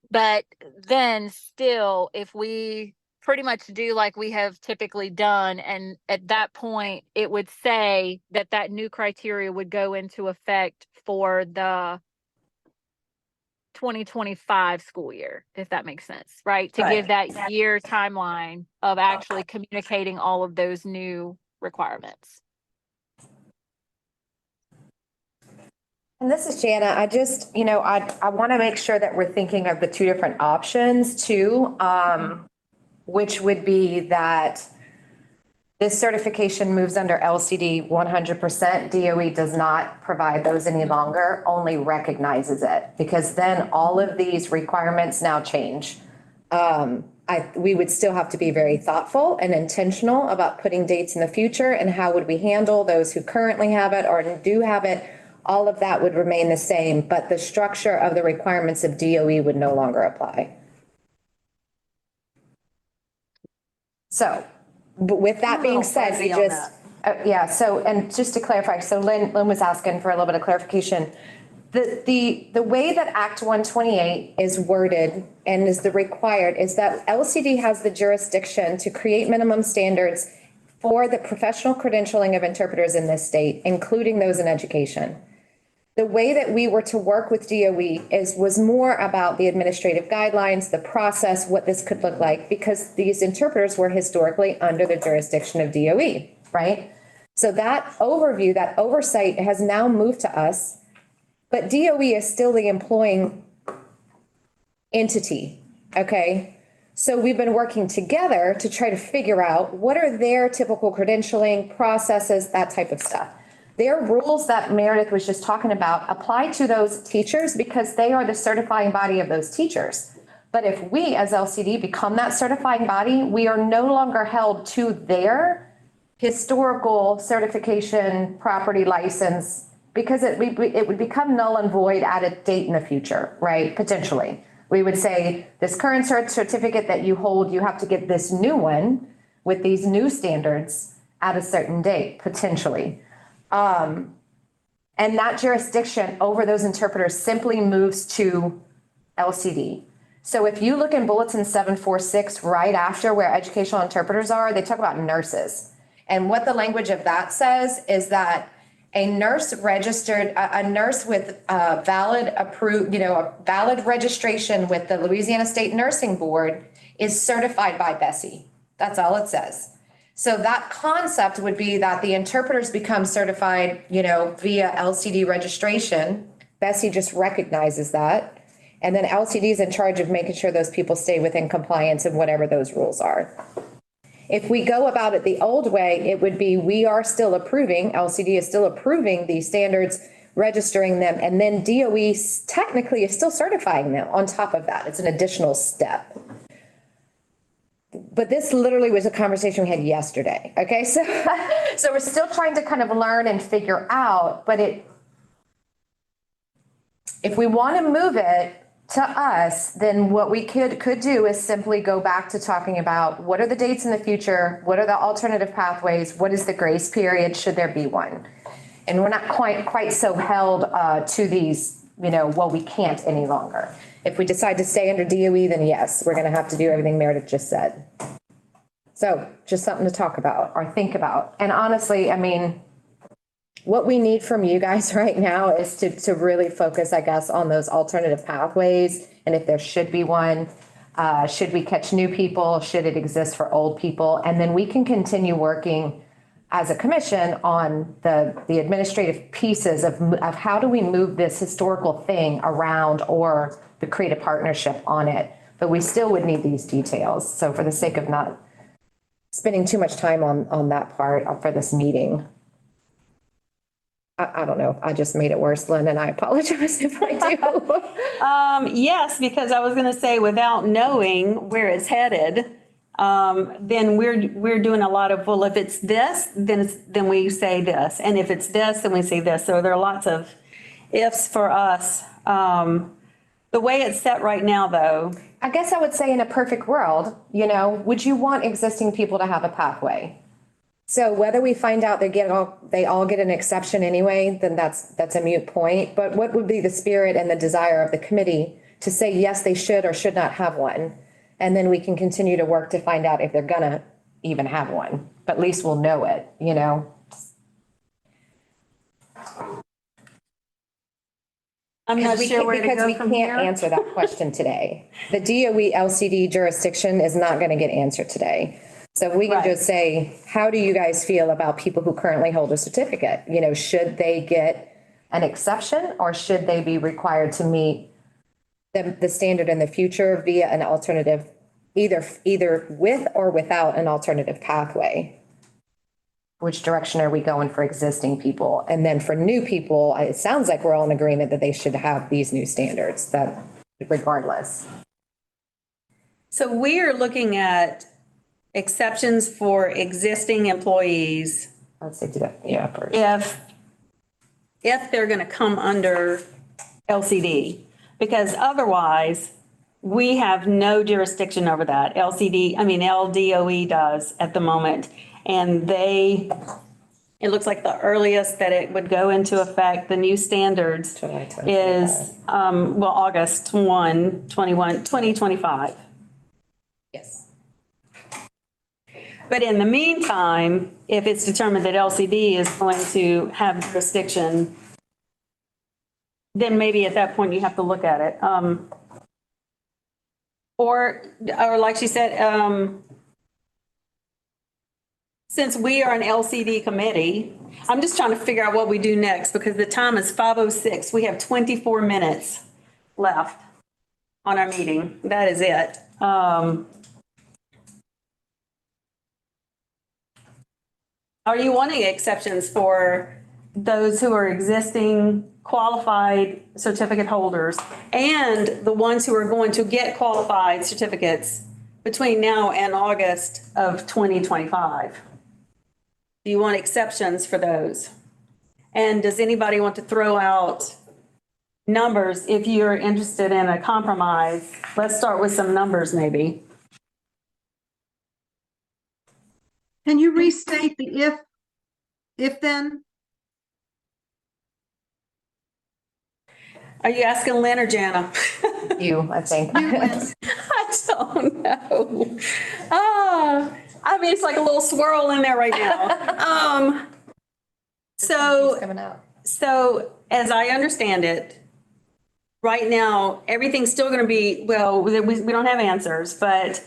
But then still, if we pretty much do like we have typically done, and at that point, it would say that new criteria would go into effect for the 2025 school year, if that makes sense, right? To give that year timeline of actually communicating all of those new requirements. And this is Jana. I just, I want to make sure that we're thinking of the two different options too, which would be that this certification moves under LCD 100%. DOE does not provide those any longer, only recognizes it, because then all of these requirements now change. We would still have to be very thoughtful and intentional about putting dates in the future and how would we handle those who currently have it or do have it. All of that would remain the same, but the structure of the requirements of DOE would no longer apply. So, but with that being said, we just, so, and just to clarify, so Lynn was asking for a little bit of clarification. The way that Act 128 is worded and is the required is that LCD has the jurisdiction to create minimum standards for the professional credentialing of interpreters in this state, including those in education. The way that we were to work with DOE was more about the administrative guidelines, the process, what this could look like, because these interpreters were historically under the jurisdiction of DOE, right? So that overview, that oversight has now moved to us, but DOE is still the employing entity, okay? So we've been working together to try to figure out what are their typical credentialing processes, that type of stuff. Their rules that Meredith was just talking about apply to those teachers because they are the certifying body of those teachers. But if we as LCD become that certifying body, we are no longer held to their historical certification property license because it would become null and void at a date in the future, right? Potentially. We would say this current certificate that you hold, you have to get this new one with these new standards at a certain date, potentially. And that jurisdiction over those interpreters simply moves to LCD. So if you look in Bulletin 746, right after where educational interpreters are, they talk about nurses. And what the language of that says is that a nurse registered, a nurse with valid approved, a valid registration with the Louisiana State Nursing Board is certified by BESI. That's all it says. So that concept would be that the interpreters become certified, via LCD registration. BESI just recognizes that. And then LCD is in charge of making sure those people stay within compliance and whatever those rules are. If we go about it the old way, it would be we are still approving, LCD is still approving these standards, registering them, and then DOE technically is still certifying them on top of that. It's an additional step. But this literally was a conversation we had yesterday. Okay, so we're still trying to kind of learn and figure out, but if we want to move it to us, then what we could do is simply go back to talking about what are the dates in the future, what are the alternative pathways, what is the grace period, should there be one? And we're not quite so held to these, well, we can't any longer. If we decide to stay under DOE, then yes, we're going to have to do everything Meredith just said. So just something to talk about or think about. And honestly, what we need from you guys right now is to really focus, I guess, on those alternative pathways. And if there should be one, should we catch new people? Should it exist for old people? And then we can continue working as a commission on the administrative pieces of how do we move this historical thing around or to create a partnership on it. But we still would need these details. So for the sake of not spending too much time on that part for this meeting. I don't know. I just made it worse, Lynn, and I apologize if I do. Yes, because I was going to say without knowing where it's headed, then we're doing a lot of, well, if it's this, then we say this. And if it's this, then we say this. So there are lots of ifs for us. The way it's set right now, though. I guess I would say in a perfect world, would you want existing people to have a pathway? So whether we find out they all get an exception anyway, then that's a moot point. But what would be the spirit and the desire of the committee to say, yes, they should or should not have one? And then we can continue to work to find out if they're gonna even have one, but at least we'll know it, I'm not sure where to because go we from can't here. answer that question today. The DOE LCD jurisdiction is not going to get answered today. So if we can just say, how do you guys feel about people who currently hold a certificate? Should they get an exception, or should they be required to meet the standard in the future via an alternative, either with or without an alternative pathway? Which direction are we going for existing people? And then for new people, it sounds like we're all in agreement that they should have these new standards, that regardless. So we are looking at exceptions for existing employees Let's say do that, yeah, first. if they're going to come under LCD, because otherwise we have no jurisdiction over that. LDOE does at the moment. And it looks like the earliest that it would go into effect, the new standards is, August 1, 2025. Yes. But in the meantime, if it's determined that LCD is going to have jurisdiction, then maybe at that point you have to look at it. Or like she said, since we are an LCD committee, I'm just trying to figure out what we do next because the time is 5:06. We have 24 minutes left on our meeting. That is it. Are you wanting exceptions for those who are existing qualified certificate holders and the ones who are going to get qualified certificates between now and August of 2025? Do you want exceptions for those? And does anybody want to throw out numbers if you're interested in a compromise? Let's start with some numbers maybe. Can you restate the if then? Are you asking Lynn or Jana? You, I think. I don't know. It's like a little swirl in there right now. So as I understand it, right now, everything's still going to be, we don't have answers, but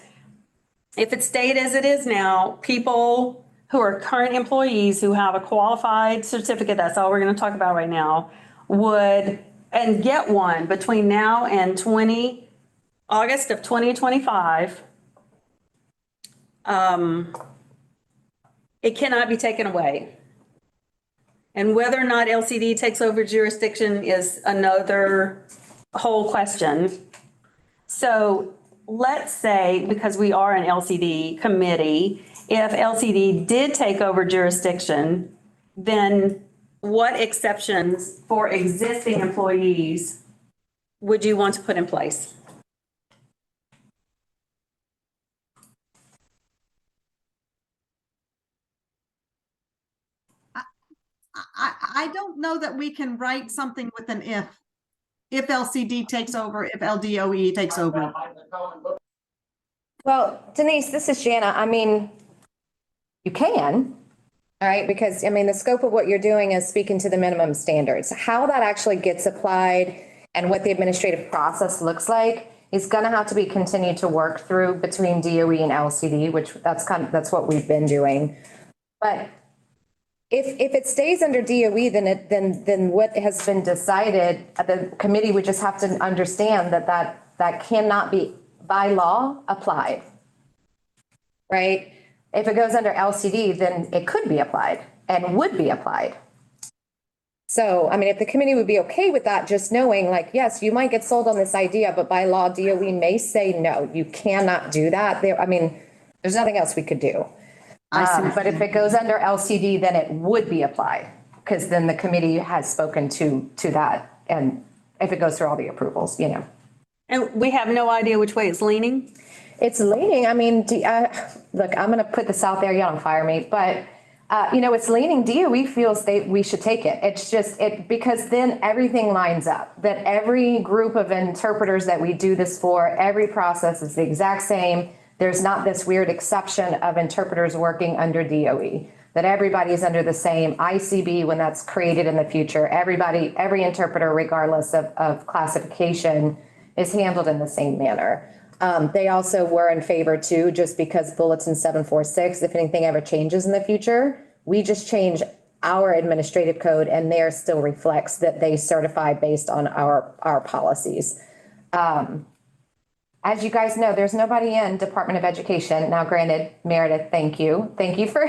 if it stayed as it is now, people who are current employees who have a qualified certificate, that's all we're going to talk about right now, would, and get one between now and August of 2025, it cannot be taken away. And whether or not LCD takes over jurisdiction is another whole question. So let's say, because we are an LCD committee, if LCD did take over jurisdiction, then what exceptions for existing employees would you want to put in place? I don't know that we can write something with an if LCD takes over, if LDOE takes over. Well, Denise, this is Jana. You can, all right, because the scope of what you're doing is speaking to the minimum standards. How that actually gets applied and what the administrative process looks like is going to have to be continued to work through between DOE and LCD, which that's what we've been doing. But if it stays under DOE, then what has been decided, the committee would just have to understand that cannot be by law applied, right? If it goes under LCD, then it could be applied and would be applied. So, if the committee would be okay with that, just knowing yes, you might get sold on this idea, but by law, DOE may say, no, you cannot do that. There's nothing else we could do. But if it goes under LCD, then it would be applied because then the committee has spoken to that. And if it goes through all the approvals, And we have no idea which way it's leaning? It's leaning. Look, I'm going to put this out there. You don't fire me, but it's leaning. DOE feels we should take it. It's just because then everything lines up. That every group of interpreters that we do this for, every process is the exact same. There's not this weird exception of interpreters working under DOE. That everybody's under the same ICB when that's created in the future. Every interpreter, regardless of classification, is handled in the same manner. They also were in favor too, just because Bulletin 746, if anything ever changes in the future, we just change our administrative code, and there still reflects that they certify based on our policies. As you guys know, there's nobody in Department of Education. Now granted, Meredith, thank you. Thank you for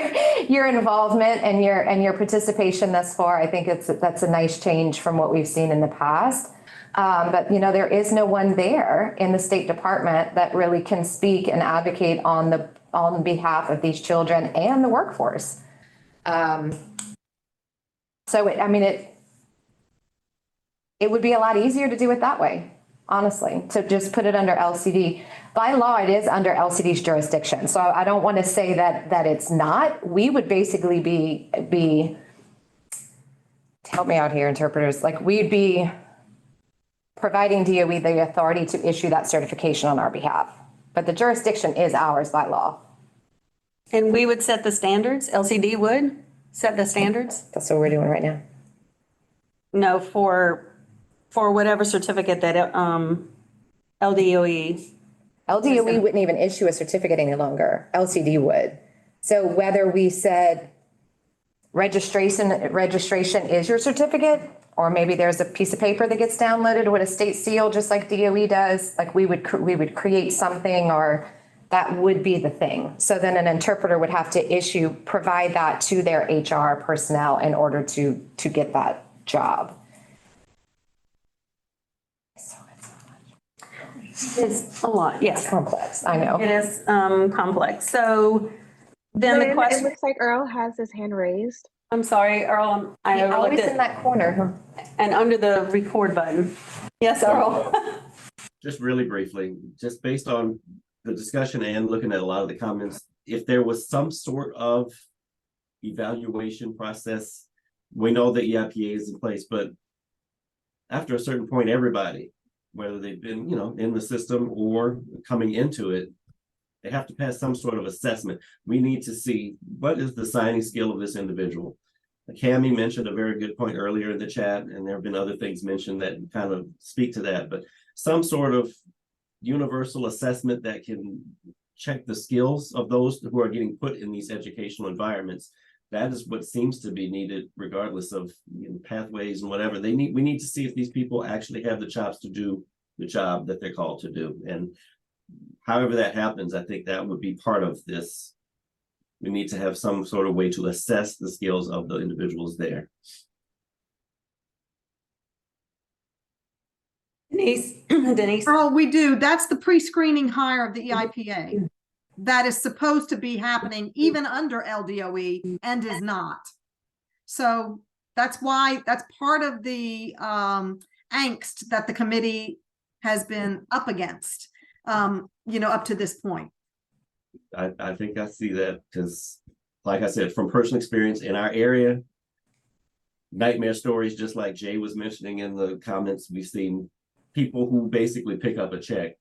your involvement and your participation thus far. I think that's a nice change from what we've seen in the past. But you know, there is no one there in the State Department that really can speak and advocate on behalf of these children and the workforce. So it would be a lot easier to do it that way, honestly, to just put it under LCD. By law, it is under LCD's jurisdiction. So I don't want to say that it's not. We would basically be help me out here, interpreters, like we'd be providing DOE the authority to issue that certification on our behalf. But the jurisdiction is ours by law. And we would set the standards, LCD would set the standards? That's what we're doing right now. No, for whatever certificate that LDOE. LDOE wouldn't even issue a certificate any longer. LCD would. So whether we said registration is your certificate, or maybe there's a piece of paper that gets downloaded with a state seal, just like DOE does, like we would create something, or that would be the thing. So then an interpreter would have to provide that to their HR personnel in order to get that job. It's a lot, yes. It's complex, I know. It is complex. So then the Lynn, question. It looks like Earl has his hand raised. I'm sorry, Earl, I overlooked Always it. in that corner. And under the record button. Yes, Earl. Just really briefly, just based on the discussion and looking at a lot of the comments, if there was some sort of evaluation process, we know that EIPA is in place, but after a certain point, everybody, whether they've been, in the system or coming into it, they have to pass some sort of assessment. We need to see what is the signing skill of this individual. Cammie mentioned a very good point earlier in the chat, and there have been other things mentioned that kind of speak to that, but some sort of universal assessment that can check the skills of those who are getting put in these educational environments. That is what seems to be needed, regardless of pathways and whatever. We need to see if these people actually have the chops to do the job that they're called to do. And however that happens, I think that would be part of this. We need to have some sort of way to assess the skills of the individuals there. Denise. Earl, we do. That's the pre-screening hire of the EIPA. That is supposed to be happening even under LDOE and is not. So that's why, that's part of the angst that the committee has been up against, up to this point. I think I see that because, like I said, from personal experience in our area, nightmare stories, just like Jay was mentioning in the comments, we've seen people who basically pick up a check.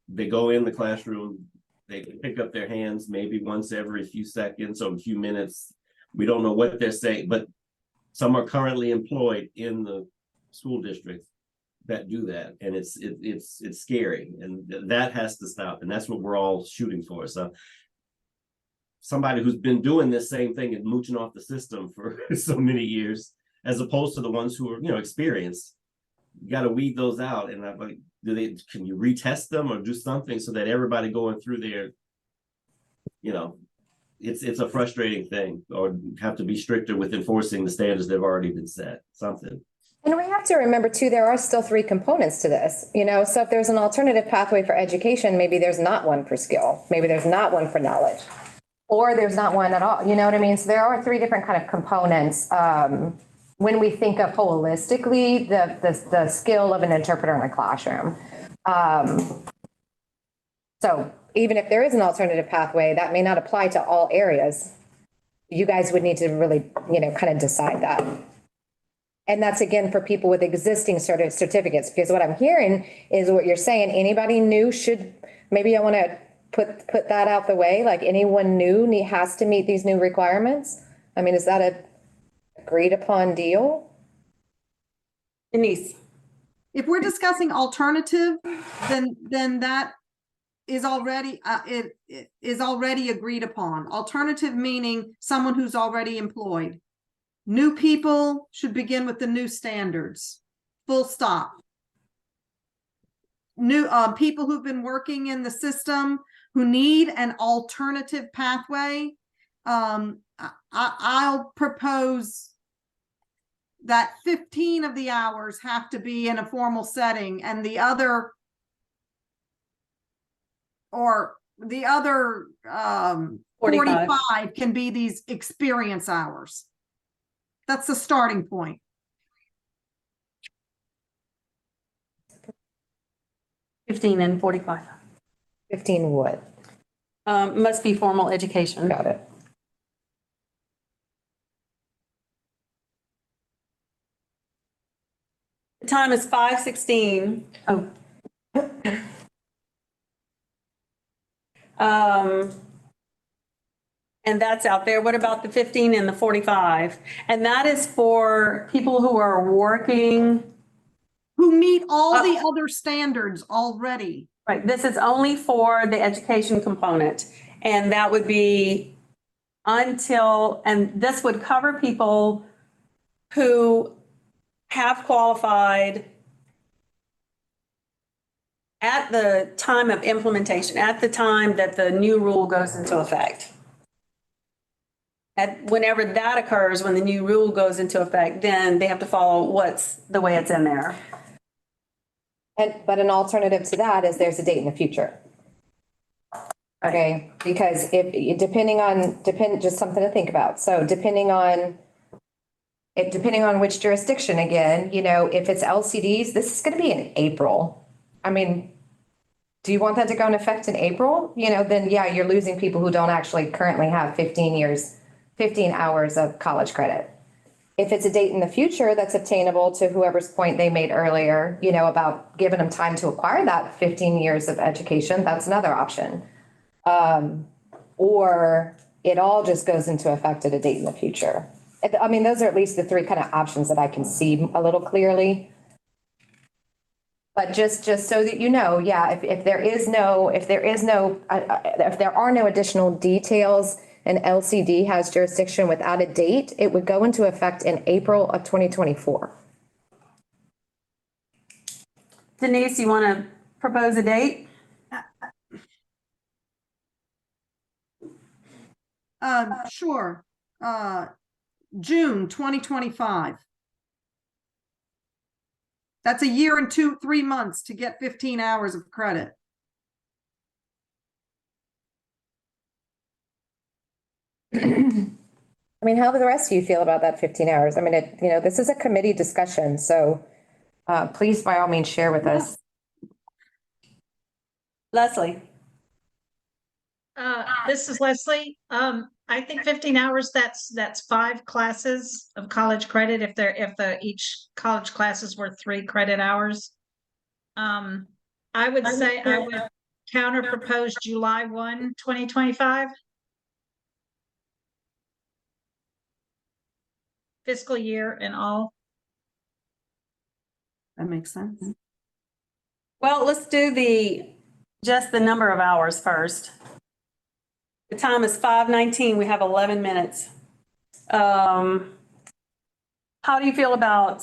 They go in the classroom, they pick up their hands maybe once every few seconds or a few minutes. We don't know what they're saying, but some are currently employed in the school district that do that, and it's scary, and that has to stop, and that's what we're all shooting for. So somebody who's been doing this same thing and mooching off the system for so many years, as opposed to the ones who are experienced, you got to weed those out. And I'm like, can you retest them or do something so that everybody going through there, it's a frustrating thing, or have to be stricter with enforcing the standards that have already been set, something. And we have to remember too, there are still 3 components to this, so if there's an alternative pathway for education, maybe there's not one for skill, maybe there's not one for knowledge, or there's not one at all, you know what I mean? So there are 3 different kind of components. When we think of holistically, the skill of an interpreter in a classroom. So even if there is an alternative pathway, that may not apply to all areas. You guys would need to really, kind of decide that. And that's again for people with existing certificates, because what I'm hearing is what you're saying, anybody new should, maybe I want to put that out the way, like anyone new has to meet these new requirements. I mean, is that a agreed upon deal? Denise. If we're discussing alternative, then that is already, it is already agreed upon. Alternative meaning someone who's already employed. New people should begin with the new standards, full stop. New, people who've been working in the system who need an alternative pathway. I'll propose that 15 of the hours have to be in a formal setting and the other, or the other 45. 45 can be these experience hours. That's the starting point. $15 and $45. 15 would. Must be formal education. Got it. The time is 5:16. Oh. And that's out there. What about the 15 and the 45? And that is for people who are working. Who meet all the other standards already. Right, this is only for the education component. And that would be until, and this would cover people who have qualified at the time of implementation, at the time that the new rule goes into effect. At whenever that occurs, when the new rule goes into effect, then they have to follow what's the way it's in there. But an alternative to that is there's a date in the future. Okay, because just something to think about. So depending on which jurisdiction, again, if it's LCDs, this is going to be in April. I mean, do you want that to go in effect in April? Then yeah, you're losing people who don't actually currently have 15 hours of college credit. If it's a date in the future that's obtainable, to whoever's point they made earlier, about giving them time to acquire that 15 years of education, that's another option. Or it all just goes into effect at a date in the future. I mean, those are at least the three kind of options that I can see a little clearly. But just so that yeah, if there are no additional details and LCD has jurisdiction without a date, it would go into effect in April of 2024. Denise, you want to propose a date? Sure. June 2025. That's a year and 3 months to get 15 hours of credit. I mean, how do the rest of you feel about that 15 hours? I mean, this is a committee discussion, so please, by all means, share with us. Leslie. This is Leslie. I think 15 hours, that's 5 classes of college credit if each college class is worth 3 credit hours. I would say I would counter propose July 1, 2025. Fiscal year and all. That makes sense. Well, let's do just the number of hours first. The time is 5:19. We have 11 minutes. How do you feel about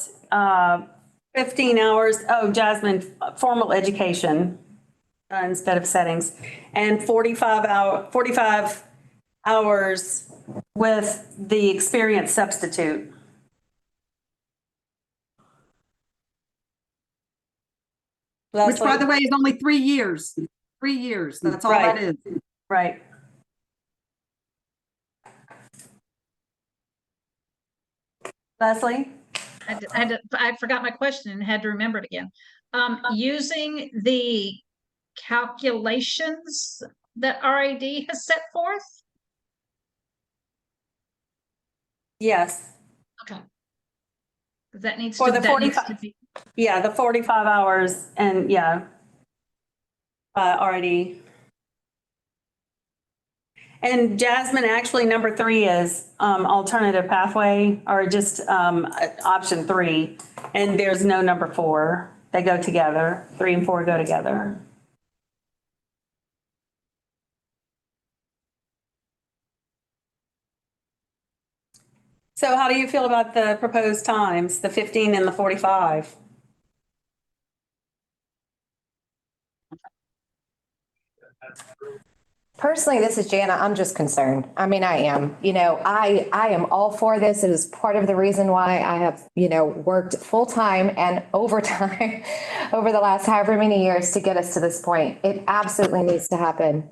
15 hours? Oh, Jasmine, formal education instead of settings, and 45 hours with the experience substitute. Which, by the way, is only 3 years. 3 years. That's all that is. Right. Leslie? I forgot my question and had to remember it again. Using the calculations that RAD has set forth? Yes. Okay. That needs For to, the that needs 45 to be, yeah, the 45 hours and yeah, already. And Jasmine, actually, number 3 is alternative pathway, or just option 3. And there's no number 4. They go together. 3 and 4 go together. Which, by the way, is only 3 years. 3 years. That's all that is. Right. Leslie? Which, by the way, is only 3 years. 3 years. That's all that is. Right. So how do you feel about the proposed times, the 15 and the 45? Personally, this is Jana. I'm just concerned. I mean, I am, I am all for this. It is part of the reason why I have, worked full-time and overtime over the last however many years to get us to this point. It absolutely needs to happen.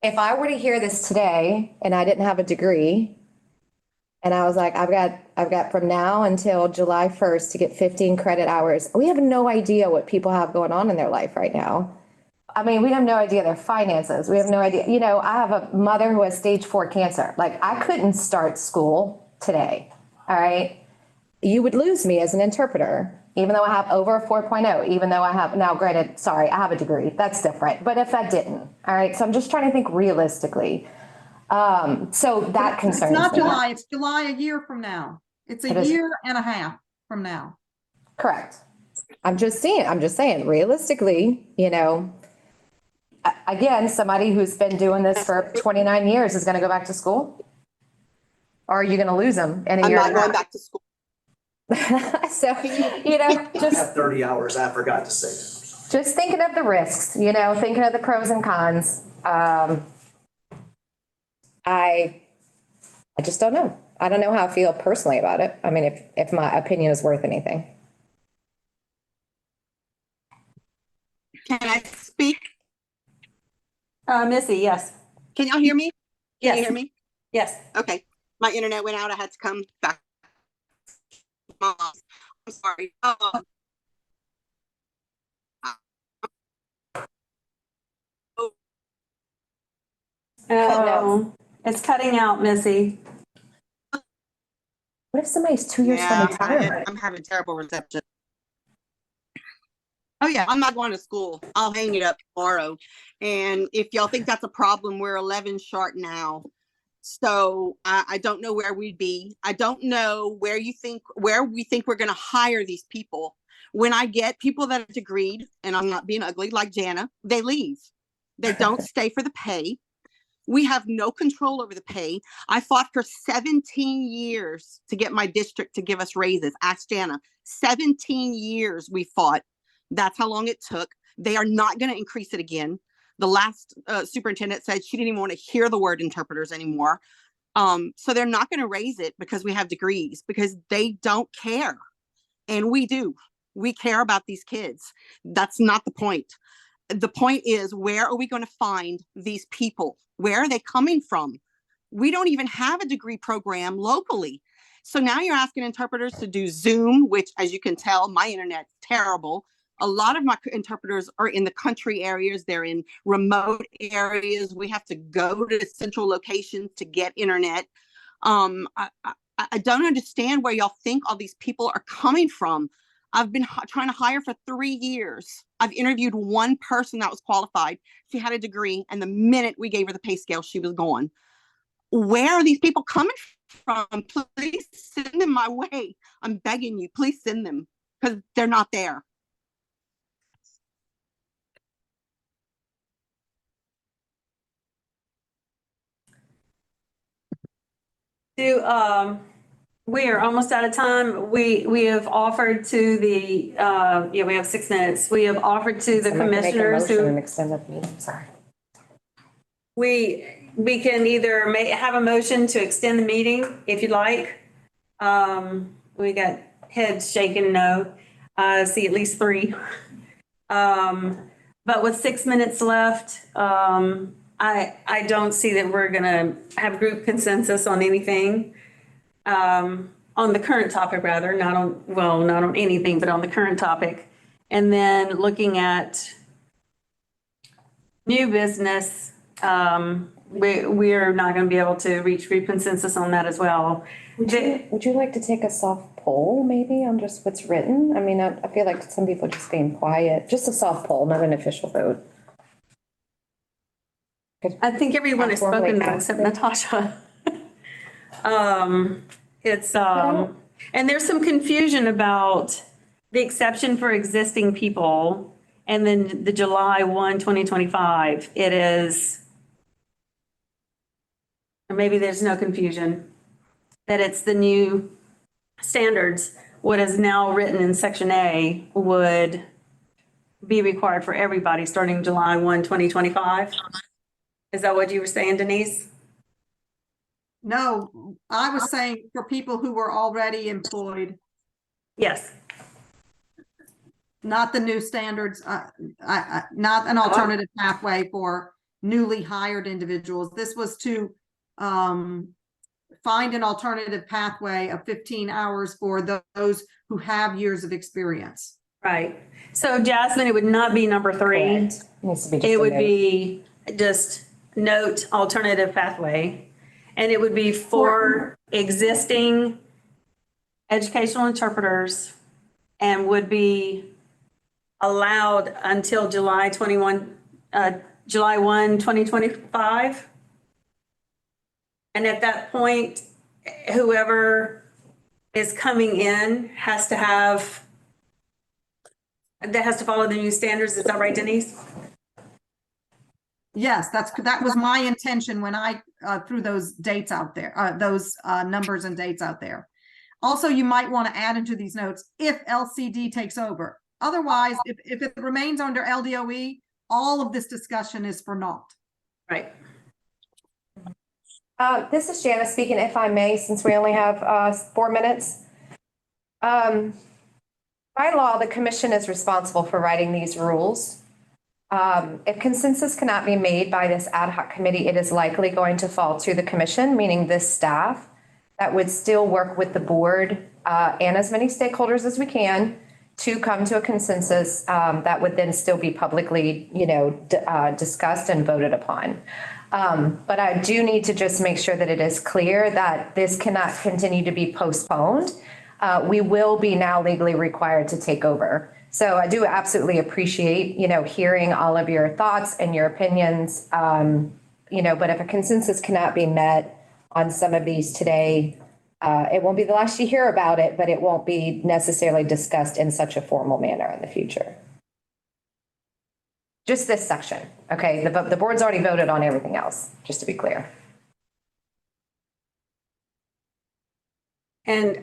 If I were to hear this today and I didn't have a degree, and I was like, I've got from now until July 1st to get 15 credit hours. We have no idea what people have going on in their life right now. I mean, we have no idea their finances. We have no idea. I have a mother who has stage 4 cancer. Like, I couldn't start school today. All right. You would lose me as an interpreter, even though I have over a 4.0, even though I have, now granted, sorry, I have a degree. That's different. But if I didn't, all right. So I'm just trying to think realistically. So that concerns me. It's not July, it's July a year from now. It's a year and a half from now. Correct. I'm just saying, realistically, again, somebody who's been doing this for 29 years is going to go back to school? Or are you going to lose them in a year? I'm not going back to school. So, just 30 hours, I forgot to say. Just thinking of the risks, thinking of the pros and cons. I just don't know. I don't know how I feel personally about it. I mean, if my opinion is worth anything. Can I speak? Missy, yes. Can y'all hear me? Can Yes. you hear me? Yes. Okay. My internet went out. I had to come back. I'm sorry. Oh, it's cutting out, Missy. What if somebody's 2 years from retirement? I'm having terrible reception. Oh yeah, I'm not going to school. I'll hang it up tomorrow. And if y'all think that's a problem, we're 11 short now. So I don't know where we'd be. I don't know where we think we're going to hire these people. When I get people that are degreed, and I'm not being ugly like Jana, they leave. They don't stay for the pay. We have no control over the pay. I fought for 17 years to get my district to give us raises. Ask Jana. 17 years we fought. That's how long it took. They are not going to increase it again. The last superintendent said she didn't even want to hear the word interpreters anymore. So they're not going to raise it because we have degrees, because they don't care. And we do. We care about these kids. That's not the point. The point is, where are we going to find these people? Where are they coming from? We don't even have a degree program locally. So now you're asking interpreters to do Zoom, which, as you can tell, my internet's terrible. A lot of my interpreters are in the country areas. They're in remote areas. We have to go to central locations to get internet. I don't understand where y'all think all these people are coming from. I've been trying to hire for 3 years. I've interviewed one person that was qualified. She had a degree, and the minute we gave her the pay scale, she was gone. Where are these people coming from? Please send them my way. I'm begging you, please send them, because they're not there. We are almost out of time. We have offered to the, we have 6 minutes. We have offered to the commissioners who. An extended meeting, sorry. We can either have a motion to extend the meeting if you'd like. We got heads shaking no. See at least 3. But with 6 minutes left, I don't see that we're gonna have group consensus on anything. On the current topic rather, not on anything, but on the current topic. And then looking at new business, we're not going to be able to reach group consensus on that as well. Would you like to take a soft poll maybe on just what's written? I mean, I feel like some people just being quiet, just a soft poll, not an official vote. I think everyone has spoken now except Natasha. And there's some confusion about the exception for existing people and then the July 1, 2025. It is and maybe there's no confusion, that it's the new standards, what is now written in section A would be required for everybody starting July 1, 2025? Is that what you were saying, Denise? No, I was saying for people who were already employed, Yes. not the new standards, not an alternative pathway for newly hired individuals. This was to find an alternative pathway of 15 hours for those who have years of experience. Right. So Jasmine, it would not be number 3. Correct. Needs to be just It a would note. be just note alternative pathway. And it would be for existing educational interpreters and would be allowed until July 1, 2025. And at that point, whoever is coming in has to follow the new standards. Is that right, Denise? Yes, that was my intention when I threw those dates out there, those numbers and dates out there. Also, you might want to add into these notes if LCD takes over. Otherwise, if it remains under LDOE, all of this discussion is for naught. Right. This is Janice speaking, if I may, since we only have 4 minutes. By law, the commission is responsible for writing these rules. If consensus cannot be made by this ad hoc committee, it is likely going to fall to the commission, meaning this staff, that would still work with the board and as many stakeholders as we can to come to a consensus that would then still be publicly, discussed and voted upon. But I do need to just make sure that it is clear that this cannot continue to be postponed. We will be now legally required to take over. So I do absolutely appreciate, hearing all of your thoughts and your opinions. But if a consensus cannot be met on some of these today, it won't be the last you hear about it, but it won't be necessarily discussed in such a formal manner in the future. Just this section, okay? The board's already voted on everything else, just to be clear. And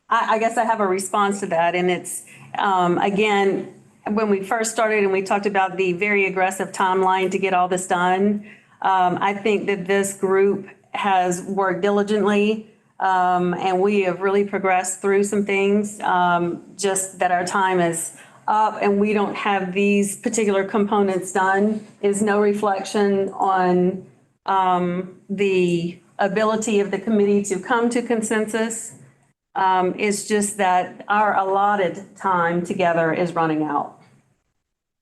I guess I have a response to that. And it's, again, when we first started and we talked about the very aggressive timeline to get all this done, I think that this group has worked diligently, and we have really progressed through some things, just that our time is up and we don't have these particular components done is no reflection on the ability of the committee to come to consensus. It's just that our allotted time together is running out.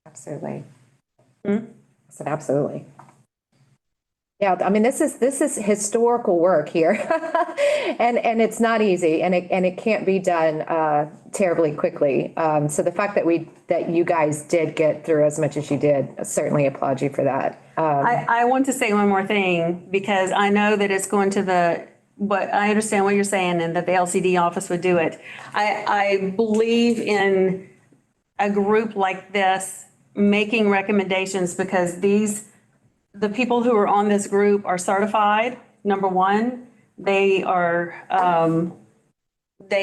Absolutely. I said absolutely. Yeah, I mean, this is historical work here, and it's not easy, and it can't be done terribly quickly. So the fact that you guys did get through as much as you did, I certainly applaud you for that. I want to say one more thing, because I know that it's going to but I understand what you're saying and that the LCD office would do it. I believe in a group like this making recommendations, because the people who are on this group are certified, number one. They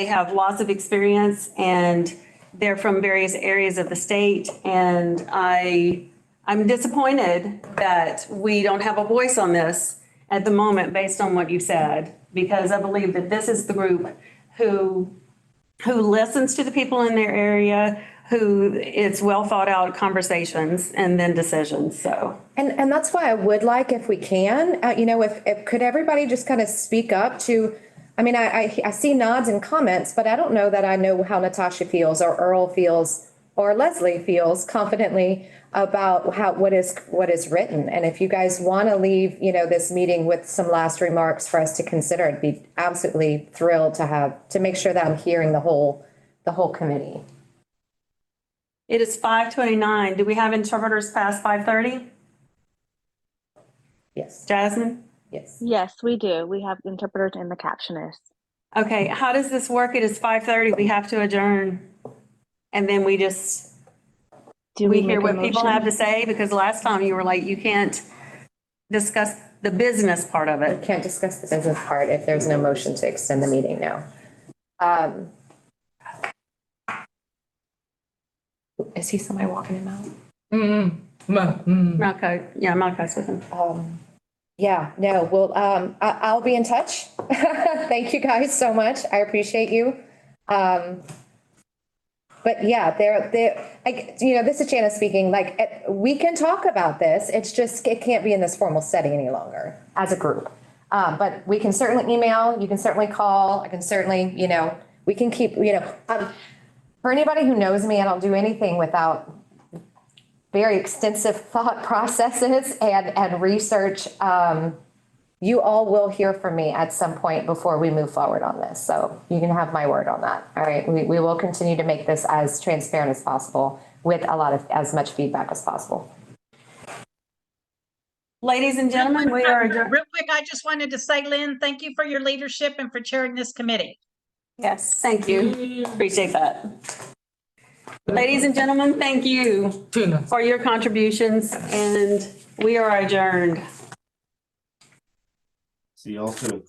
have lots of experience and they're from various areas of the state. And I'm disappointed that we don't have a voice on this at the moment based on what you said, because I believe that this is the group who listens to the people in their area, who it's well thought out conversations and then decisions. So. And that's why I would like, if we can, if could everybody just kind of speak up to, I mean, I see nods and comments, but I don't know that I know how Natasha feels or Earl feels or Leslie feels confidently about what is written. And if you guys want to leave, this meeting with some last remarks for us to consider, I'd be absolutely thrilled to make sure that I'm hearing the whole committee. It is 5:29. Do we have interpreters past 5:30? Yes. Jasmine? Yes. Yes, we do. We have interpreters and the captionist. Okay, how does this work? It is 5:30. We have to adjourn. And then we just, we hear what people have to say, because last time you were like, you can't discuss the business part of We it. can't discuss the business part if there's no motion to extend the meeting now. Is he somebody walking him out? Malco, yeah, Malco's with him. Yeah, no, well, I'll be in touch. Thank you guys so much. I appreciate you. But yeah, this is Janice speaking, we can talk about this. It's just, it can't be in this formal setting any longer as a group. But we can certainly email, you can certainly call, I can certainly, we can keep, for anybody who knows me, I don't do anything without very extensive thought processes and research. You all will hear from me at some point before we move forward on this. So you can have my word on that. All right. We will continue to make this as transparent as possible with as much feedback as possible. Ladies and gentlemen, we are adjourned. Real quick, I just wanted to say, Lynn, thank you for your leadership and for chairing this committee. Yes, thank you. Appreciate that. Ladies and gentlemen, thank you for your contributions, and we are adjourned. See y'all soon.